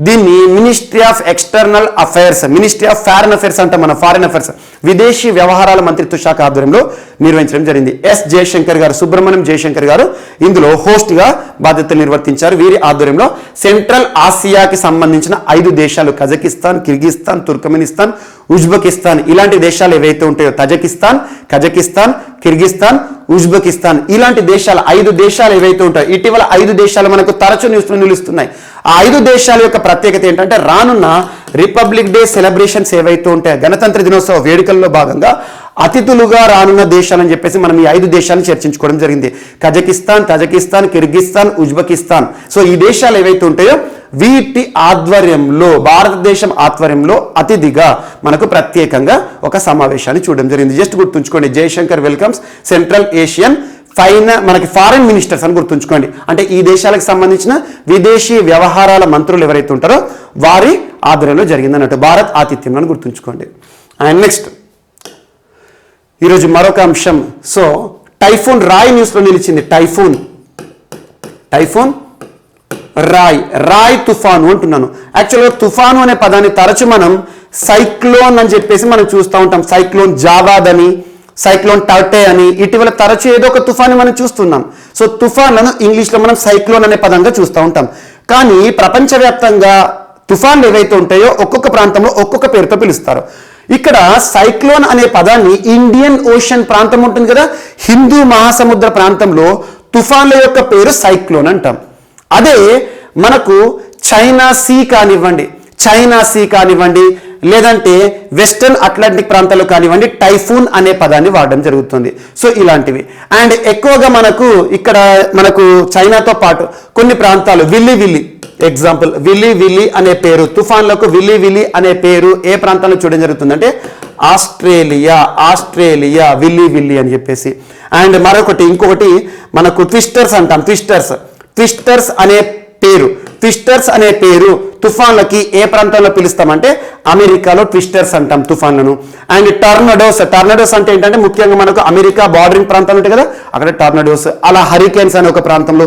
Speaker 1: దీన్ని ministry of external affairs, ministry of foreign affairs అంటే మన ఫారెన్ అఫైర్స్, విదేశీ వ్యవహారాల మంత్రిత్వ శాఖ ఆధ్వర్యంలో నిర్వహించడం జరిగింది. జయశంకర్ గారు, సుబ్రహ్మణ్యం జయశంకర్ గారు ఇందులో హోస్ట్గా బాధ్యతలు నిర్వర్తించారు. వీరి ఆధ్వర్యంలో సెంట్రల్ ఆసియాకి సంబంధించిన 5 దేశాలు, కజకిస్తాన్, కిర్గిస్తాన్, తుర్కమెనిస్తాన్, ఉజ్బెకిస్తాన్, ఇలాంటి దేశాలు ఏవైతే ఉంటాయో కజకిస్తాన్, కిర్గిస్తాన్, ఉజ్బెకిస్తాన్, ఇలాంటి దేశాలు 5 దేశాలు ఏవైతే ఉంటాయో, ఇటీవల 5 దేశాలు మనకు తరచూ న్యూస్లో నిలుస్తున్నాయి. ఆ 5 దేశాల యొక్క ప్రత్యేకత ఏంటంటే రానున్న రిపబ్లిక్ డే సెలబ్రేషన్స్ ఏవైతే ఉంటాయో, గణతంత్ర దినోత్సవ వేడుకల్లో భాగంగా అతిథులుగా రానున్న దేశాలని చెప్పేసి మనం ఈ 5 దేశాలను చర్చించుకోవడం జరిగింది. Kazakhstan, Tajikistan, Kyrgyzstan, Uzbekistan. So ఈ దేశాలు ఏవైతే ఉంటాయో వీటి ఆధ్వర్యంలో, భారతదేశం ఆధ్వర్యంలో అతిథిగా మనకు ప్రత్యేకంగా ఒక సమావేశాన్ని చూడడం జరిగింది. జస్ట్ గుర్తుంచుకోండి, జయశంకర్ వెల్కమ్స్ సెంట్రల్ ఏషియన్ మనకి ఫారెన్ మినిస్టర్స్ అని గుర్తుంచుకోండి. అంటే ఈ దేశాలకు సంబంధించిన విదేశీ వ్యవహారాల మంత్రులు ఎవరైతే ఉంటారో వారి ఆధ్వర్యంలో జరిగింది అన్నట్టు, భారత్ ఆతిథ్యం అని గుర్తుంచుకోండి. అండ్ నెక్స్ట్, ఈరోజు మరొక అంశం. సో టైఫూన్ రాయ్ న్యూస్లో నిలిచింది. టైఫూన్ రాయ్ తుఫాను అంటున్నాను. యాక్చువల్గా తుఫాను అనే పదాన్ని తరచు మనం సైక్లోన్ అని చెప్పేసి మనం చూస్తూ ఉంటాం. సైక్లోన్ జావాద్ అని, సైక్లోన్ టర్టే అని, ఇటీవల తరచు ఏదో ఒక తుఫాన్ని మనం చూస్తున్నాం. సో తుఫాన్లను ఇంగ్లీష్లో మనం సైక్లోన్ అనే పదంగా చూస్తూ ఉంటాం. కానీ ప్రపంచవ్యాప్తంగా తుఫాన్లు ఏవైతే ఉంటాయో ఒక్కొక్క ప్రాంతంలో ఒక్కొక్క పేరుతో పిలుస్తారు. ఇక్కడ సైక్లోన్ అనే పదాన్ని ఇండియన్ ఓషన్ ప్రాంతం ఉంటుంది కదా, హిందూ మహాసముద్ర ప్రాంతంలో తుఫాన్ల యొక్క పేరు సైక్లోన్ అంటాం. అదే మనకు చైనా సీ కానివ్వండి లేదంటే వెస్టర్న్ అట్లాంటిక్ ప్రాంతాల్లో కానివ్వండి టైఫూన్ అనే పదాన్ని వాడడం జరుగుతుంది. సో ఇలాంటివి. అండ్ ఎక్కువగా మనకు చైనాతో పాటు కొన్ని ప్రాంతాలు విల్లి ఎగ్జాంపుల్ విల్లి అనే పేరు, తుఫాన్లకు విల్లి అనే పేరు ఏ ప్రాంతంలో చూడడం జరుగుతుంది అంటే ఆస్ట్రేలియా విల్లి అని చెప్పేసి. అండ్ ఇంకొకటి మనకు ట్విస్టర్స్ అంటాం. ట్విస్టర్స్ అనే పేరు తుఫాన్లకి ఏ ప్రాంతంలో పిలుస్తామంటే అమెరికాలో ట్విస్టర్స్ అంటాం తుఫాన్లను. అండ్ టర్నడోస్ అంటే ఏంటంటే ముఖ్యంగా మనకు అమెరికా బార్డరింగ్ ప్రాంతాలు ఉంటాయి కదా, అక్కడ టర్నడోస్. అలా హరికేన్స్ అనే ఒక్కొక్క ప్రాంతంలో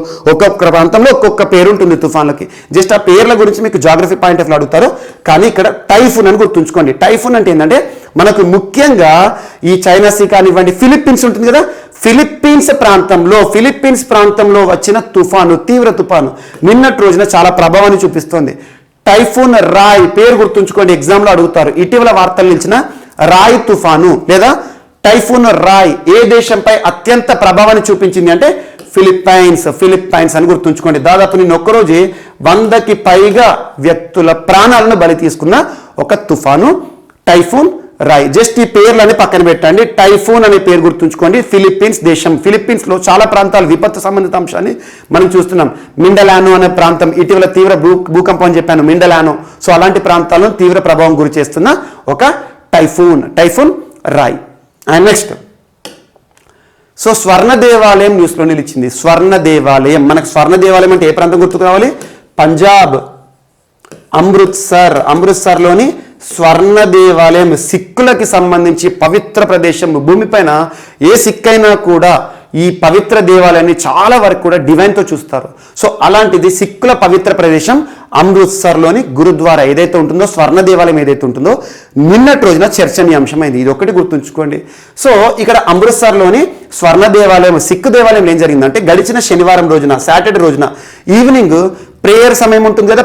Speaker 1: ఒక్కొక్క పేరు ఉంటుంది తుఫాన్లకి. జస్ట్ ఆ పేర్ల గురించి మీకు జాగ్రఫీ పాయింట్ ఆఫ్ వ్యూ అడుగుతారు. కానీ ఇక్కడ టైఫూన్ అని గుర్తుంచుకోండి. టైఫూన్ అంటే ఏంటంటే మనకు ముఖ్యంగా ఈ చైనా సీ కానివ్వండి, ఫిలిప్పీన్స్ ఉంటుంది కదా, ఫిలిప్పీన్స్ ప్రాంతంలో వచ్చిన తీవ్ర తుఫాను నిన్నటి రోజున చాలా ప్రభావాన్ని చూపిస్తోంది. టైఫూన్ రాయ్ పేరు గుర్తుంచుకోండి, ఎగ్జామ్లో అడుగుతారు. ఇటీవల వార్తలు నిలిచిన రాయ్ తుఫాను లేదా టైఫూన్ రాయ్ ఏ దేశంపై అత్యంత ప్రభావాన్ని చూపించింది అంటే ఫిలిప్పైన్స్ అని గుర్తుంచుకోండి. దాదాపు నిన్న ఒక్కరోజే 100కి పైగా వ్యక్తుల ప్రాణాలను బలి తీసుకున్న ఒక తుఫాను టైఫూన్ రాయ్. జస్ట్ ఈ పేర్లని పక్కన పెట్టండి. టైఫూన్ అనే పేరు గుర్తుంచుకోండి. ఫిలిప్పీన్స్లో చాలా ప్రాంతాలు విపత్తు సంబంధిత అంశాన్ని మనం చూస్తున్నాం. మిండలానో అనే ప్రాంతం ఇటీవల తీవ్ర భూకంపం అని చెప్పాను, మిండలానో. సో అలాంటి ప్రాంతాలను తీవ్ర ప్రభావం గురి చేస్తున్న ఒక టైఫూన్ రాయ్. అండ్ నెక్స్ట్ స్వర్ణ దేవాలయం న్యూస్లో నిలిచింది. మనకు స్వర్ణ దేవాలయం అంటే ఏ ప్రాంతం గుర్తుకు రావాలి? పంజాబ్, అమృత్సర్లోని స్వర్ణ దేవాలయం సిక్కులకి సంబంధించి పవిత్ర ప్రదేశం. భూమిపైన ఏ సిక్కైనా కూడా ఈ పవిత్ర దేవాలయాన్ని చాలా వరకు కూడా డివైన్తో చూస్తారు. సో అలాంటిది సిక్కుల పవిత్ర ప్రదేశం అమృత్సర్లోని గురుద్వారా ఏదైతే ఉంటుందో, స్వర్ణ దేవాలయం ఏదైతే ఉంటుందో నిన్నటి రోజున చర్చనీయాంశమైంది. ఇది ఒకటి గుర్తుంచుకోండి. సో ఇక్కడ అమృత్సర్లోని స్వర్ణ దేవాలయం, సిక్కు దేవాలయం ఏం జరిగిందంటే గడిచిన శనివారం రోజున, సాటర్డే రోజున ఈవినింగ్ ప్రేయర్ సమయం ఉంటుంది కదా,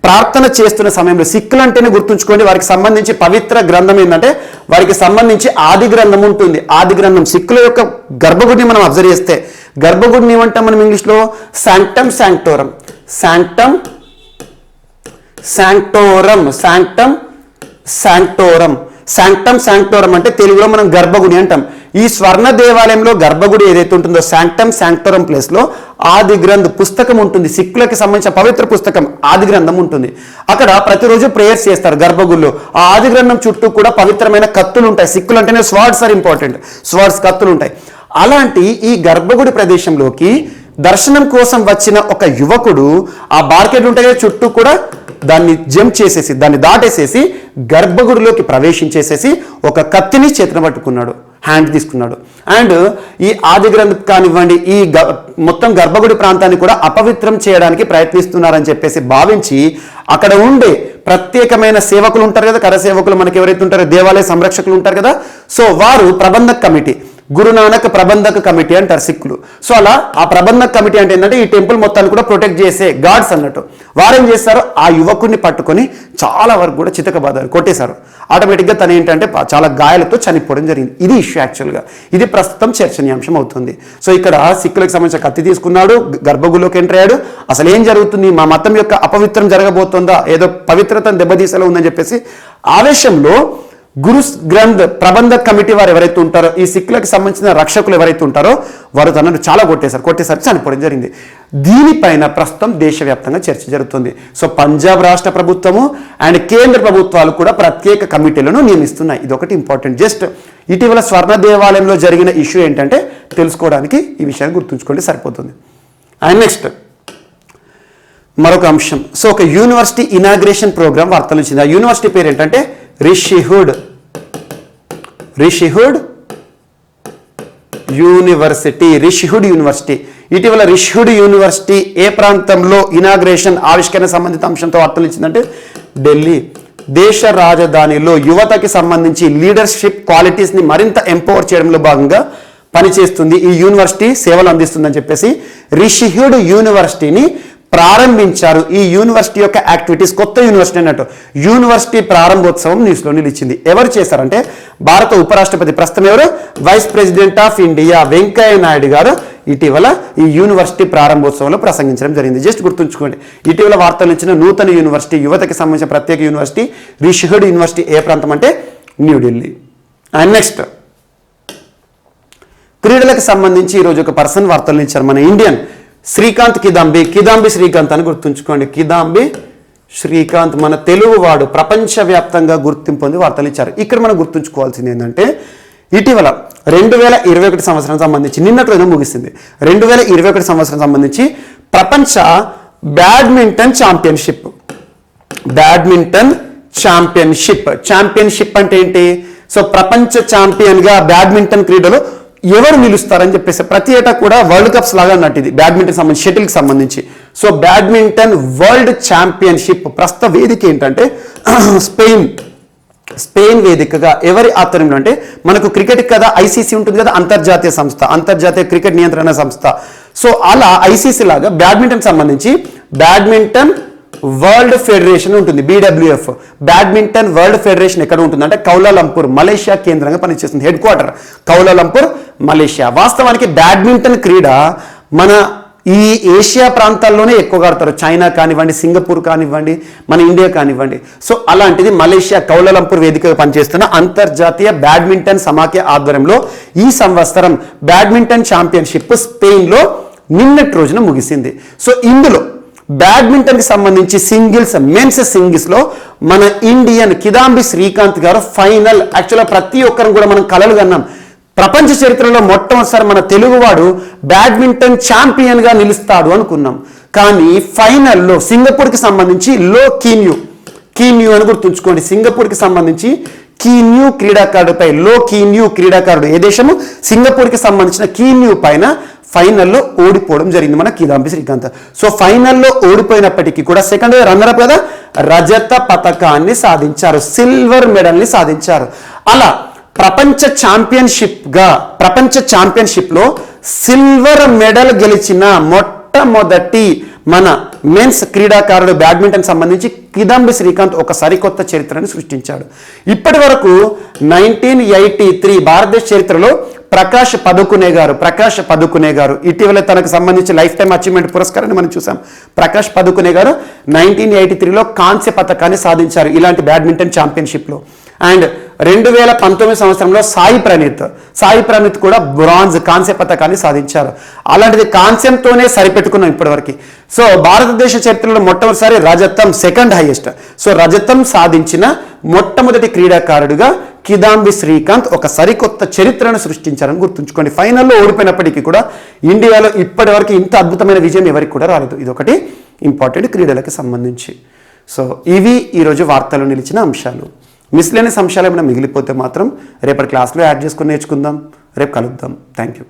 Speaker 1: ప్రార్థన చేస్తున్న సమయంలో సిక్కులు అంటేనే గుర్తుంచుకోండి వారికి సంబంధించి పవిత్ర గ్రంథం ఏంటంటే వారికి సంబంధించి ఆది గ్రంథం ఉంటుంది. ఆది గ్రంథం సిక్కుల యొక్క గర్భగుడిని మనం అబ్జర్వ్ చేస్తే గర్భగుడిని ఏమంటాం మనం ఇంగ్లీష్లో? శాంక్టమ్ శాంక్టోరం అంటే తెలుగులో మనం గర్భగుడి అంటాం. ఈ స్వర్ణ దేవాలయంలో గర్భగుడి ఏదైతే ఉంటుందో శాంక్టోరం ప్లేస్లో ఆది గ్రంథ్ పుస్తకం ఉంటుంది. సిక్కులకి సంబంధించిన పవిత్ర పుస్తకం ఆది గ్రంథం ఉంటుంది. అక్కడ ప్రతిరోజు ప్రేయర్స్ చేస్తారు గర్భగుడిలో. ఆ ఆది గ్రంథం చుట్టూ కూడా పవిత్రమైన కత్తులు ఉంటాయి. సిక్కులు అంటేనే స్వార్డ్స్ ఆర్ ఇంపార్టెంట్, కత్తులు ఉంటాయి. అలాంటి ఈ గర్భగుడి ప్రదేశంలోకి దర్శనం కోసం వచ్చిన ఒక యువకుడు ఆ బార్కెట్ ఉంటాయి చుట్టూ కూడా దాన్ని దాటేసేసి గర్భగుడిలోకి ప్రవేశించేసేసి ఒక కత్తిని చేతిన పట్టుకున్నాడు, హ్యాండ్ తీసుకున్నాడు. అండ్ ఈ ఆది గ్రంథం కానివ్వండి ఈ మొత్తం గర్భగుడి ప్రాంతాన్ని కూడా అపవిత్రం చేయడానికి ప్రయత్నిస్తున్నారని చెప్పేసి భావించి అక్కడ ఉండే ప్రత్యేకమైన సేవకులు ఉంటారు కదా, కర సేవకులు మనకి ఎవరైతే ఉంటారో దేవాలయ సంరక్షకులు ఉంటారు కదా, సో వారు ప్రబంధక్ కమిటీ, గురునానక్ ప్రబంధక కమిటీ అంటారు సిక్కులు. సో అలా ఆ ప్రబంధక కమిటీ అంటే ఏంటంటే ఈ టెంపుల్ మొత్తాన్ని కూడా ప్రొటెక్ట్ చేసే గాడ్స్ అన్నట్టు. వారేం చేస్తారు, ఆ యువకుడిని పట్టుకొని చాలా వరకు కూడా చితకబాదారు, కొట్టేశారు. ఆటోమేటిక్గా తను ఏంటంటే చాలా గాయాలతో చనిపోవడం జరిగింది. ఇది ఇష్యూ యాక్చువల్గా. ఇది ప్రస్తుతం చర్చనీయాంశం అవుతుంది. సో ఇక్కడ సిక్కులకు సంబంధించిన కత్తి తీసుకున్నాడు, గర్భగుడిలోకి ఎంటర్ అయ్యాడు. అసలు ఏం జరుగుతుంది, మా మతం యొక్క అపవిత్రం జరగబోతుందా, ఏదో పవిత్రతను దెబ్బతీసేలా ఉందని చెప్పేసి ఆవేశంలో గురు గ్రంథ్ ప్రబంధక్ కమిటీ వారు ఎవరైతే ఉంటారో, ఈ సిక్కులకు సంబంధించిన రక్షకులు ఎవరైతే ఉంటారో వారు తనను చాలా కొట్టేశారు, చనిపోవడం జరిగింది. దీనిపైన ప్రస్తుతం దేశవ్యాప్తంగా చర్చ జరుగుతుంది. సో పంజాబ్ రాష్ట్ర ప్రభుత్వము అండ్ కేంద్ర ప్రభుత్వాలు కూడా ప్రత్యేక కమిటీలను నియమిస్తున్నాయి. ఇది ఒకటి ఇంపార్టెంట్. జస్ట్ ఇటీవల స్వర్ణ దేవాలయంలో జరిగిన ఇష్యూ ఏంటంటే తెలుసుకోవడానికి ఈ విషయాన్ని గుర్తుంచుకోండి సరిపోతుంది. అండ్ నెక్స్ట్ మరొక అంశం. సో ఒక యూనివర్సిటీ ఇనాగ్రేషన్ ప్రోగ్రామ్ వార్తలు వచ్చింది. ఆ యూనివర్సిటీ పేరు ఏంటంటే రిషిహుడ్ యూనివర్సిటీ. ఇటీవల రిషిహుడ్ యూనివర్సిటీ ఏ ప్రాంతంలో ఇనాగ్రేషన్ ఆవిష్కరణ సంబంధిత అంశంతో వార్తలు ఇచ్చిందంటే ఢిల్లీ. దేశ రాజధానిలో యువతకి సంబంధించి లీడర్షిప్ క్వాలిటీస్ని మరింత ఎంపవర్ చేయడంలో భాగంగా పనిచేస్తుంది ఈ యూనివర్సిటీ, సేవలు అందిస్తుందని చెప్పేసి రిషిహుడ్ యూనివర్సిటీని ప్రారంభించారు. ఈ యూనివర్సిటీ యొక్క యాక్టివిటీస్, కొత్త యూనివర్సిటీ అన్నట్టు యూనివర్సిటీ ప్రారంభోత్సవం న్యూస్లో నిలిచింది. ఎవరు చేశారంటే భారత ఉపరాష్ట్రపతి, ప్రస్తుతం ఎవరు, vice president of India Venkaiah Naidu గారు ఇటీవల ఈ యూనివర్సిటీ ప్రారంభోత్సవంలో ప్రసంగించడం జరిగింది. జస్ట్ గుర్తుంచుకోండి, ఇటీవల వార్తలు ఇచ్చిన నూతన యూనివర్సిటీ, యువతకి సంబంధించిన ప్రత్యేక యూనివర్సిటీ రిషిహడ్ యూనివర్సిటీ ఏ ప్రాంతం అంటే న్యూఢిల్లీ. అండ్ నెక్స్ట్ క్రీడలకు సంబంధించి ఈరోజు ఒక పర్సన్ వార్తలు ఇచ్చారు, మన ఇండియన్ శ్రీకాంత్ కిదాంబి శ్రీకాంత్ అని గుర్తుంచుకోండి. కిదాంబి శ్రీకాంత్ మన తెలుగువాడు, ప్రపంచవ్యాప్తంగా గుర్తింపు పొంది వార్తలు ఇచ్చారు. ఇక్కడ మనం గుర్తుంచుకోవాల్సింది ఏంటంటే ఇటీవల 2021 సంవత్సరం సంబంధించి నిన్నటి రోజున ముగిసింది. 2021 సంవత్సరం సంబంధించి ప్రపంచ బ్యాడ్మింటన్ ఛాంపియన్షిప్ అంటే ఏంటి? సో ప్రపంచ ఛాంపియన్గా బ్యాడ్మింటన్ క్రీడలో ఎవరు నిలుస్తారని చెప్పేసి ప్రతి ఏటా కూడా వరల్డ్ కప్స్ లాగా అన్నట్టు ఇది బ్యాడ్మింటన్ సంబంధించి, షటిల్కి సంబంధించి. సో బ్యాడ్మింటన్ వరల్డ్ ఛాంపియన్షిప్ ప్రస్తుత వేదిక ఏంటంటే స్పెయిన్ వేదికగా ఎవరి ఆధ్వర్యంలో అంటే మనకు క్రికెట్ కదా ఐసీసీ ఉంటుంది కదా, అంతర్జాతీయ సంస్థ, అంతర్జాతీయ క్రికెట్ నియంత్రణ సంస్థ. సో అలా ఐసీసీ లాగా బ్యాడ్మింటన్ సంబంధించి బ్యాడ్మింటన్ వరల్డ్ ఫెడరేషన్ ఉంటుంది, BWF. బ్యాడ్మింటన్ వరల్డ్ ఫెడరేషన్ ఎక్కడ ఉంటుంది అంటే కౌలాలంపూర్, మలేషియా కేంద్రంగా పనిచేస్తుంది. Head quarter Kuala Lumpur, Malaysia. వాస్తవానికి బ్యాడ్మింటన్ క్రీడ మన ఈ ఏషియా ప్రాంతాల్లోనే ఎక్కువగా ఆడతారు. చైనా కానివ్వండి, సింగపూర్ కానివ్వండి, మన ఇండియా కానివ్వండి. సో అలాంటిది మలేషియా కౌలాలంపూర్ వేదికగా పనిచేస్తున్న అంతర్జాతీయ బ్యాడ్మింటన్ సమాఖ్య ఆధ్వర్యంలో ఈ సంవత్సరం బ్యాడ్మింటన్ ఛాంపియన్షిప్ స్పెయిన్లో నిన్నటి రోజున ముగిసింది. సో ఇందులో బ్యాడ్మింటన్కి సంబంధించి మెన్స్ సింగిల్స్లో మన ఇండియన్ కిదాంబి శ్రీకాంత్ గారు ఫైనల్. యాక్చువల్గా ప్రతి ఒక్కరం కూడా మనం కలలు కన్నాం, ప్రపంచ చరిత్రలో మొట్టమొదటిసారి మన తెలుగువాడు బ్యాడ్మింటన్ ఛాంపియన్గా నిలుస్తాడు అనుకున్నాం. కానీ ఫైనల్లో సింగపూర్కి సంబంధించి కీన్యూ అని గుర్తుంచుకోండి, సింగపూర్కి సంబంధించి కీన్యూ క్రీడాకారుడిపై కీన్యూ క్రీడాకారుడు ఏ దేశము, సింగపూర్కి సంబంధించిన కీన్యూ పైన ఫైనల్లో ఓడిపోవడం జరిగింది మన కిదాంబి శ్రీకాంత్. సో ఫైనల్లో ఓడిపోయినప్పటికీ కూడా సెకండ్ రన్నరప్ కదా, రజత పతకాన్ని సాధించారు, సిల్వర్ మెడల్ని సాధించారు. అలా ప్రపంచ ఛాంపియన్షిప్లో సిల్వర్ మెడల్ గెలిచిన మొట్టమొదటి మన మెన్స్ క్రీడాకారుడు బ్యాడ్మింటన్ సంబంధించి కిదాంబి శ్రీకాంత్ ఒక సరికొత్త చరిత్రను సృష్టించాడు. ఇప్పటి వరకు 1983 భారతదేశ చరిత్రలో ప్రకాష్ పదుకునే గారు ఇటీవల తనకు సంబంధించి లైఫ్ టైమ్ అచీవ్మెంట్ పురస్కారాన్ని మనం చూసాం. ప్రకాష్ పదుకునే గారు 1983లో కాంస్య పతకాన్ని సాధించారు ఇలాంటి బ్యాడ్మింటన్ ఛాంపియన్షిప్లో. అండ్ 2019 సంవత్సరంలో సాయి ప్రణీత్ కూడా కాంస్య పతకాన్ని సాధించారు. అలాంటిది కాంస్యంతోనే సరిపెట్టుకున్నాం ఇప్పటివరకు. సో భారతదేశ చరిత్రలో మొట్టమొదటిసారి రజతం, సెకండ్ హైయెస్ట్. సో రజతం సాధించిన మొట్టమొదటి క్రీడాకారుడిగా కిదాంబి శ్రీకాంత్ ఒక సరికొత్త చరిత్రను సృష్టించారని గుర్తుంచుకోండి. ఫైనల్లో ఓడిపోయినప్పటికీ కూడా ఇండియాలో ఇప్పటివరకు ఇంత అద్భుతమైన విజయం ఎవరికి కూడా రాలేదు. ఇదొకటి ఇంపార్టెంట్ క్రీడలకు సంబంధించి. సో ఇవి ఈరోజు వార్తల్లో నిలిచిన అంశాలు. మిస్లేనియస్ అంశాలు ఏమైనా మిగిలిపోతే మాత్రం రేపటి క్లాస్లో యాడ్ చేసుకుని నేర్చుకుందాం. రేపు కలుద్దాం. Thank you.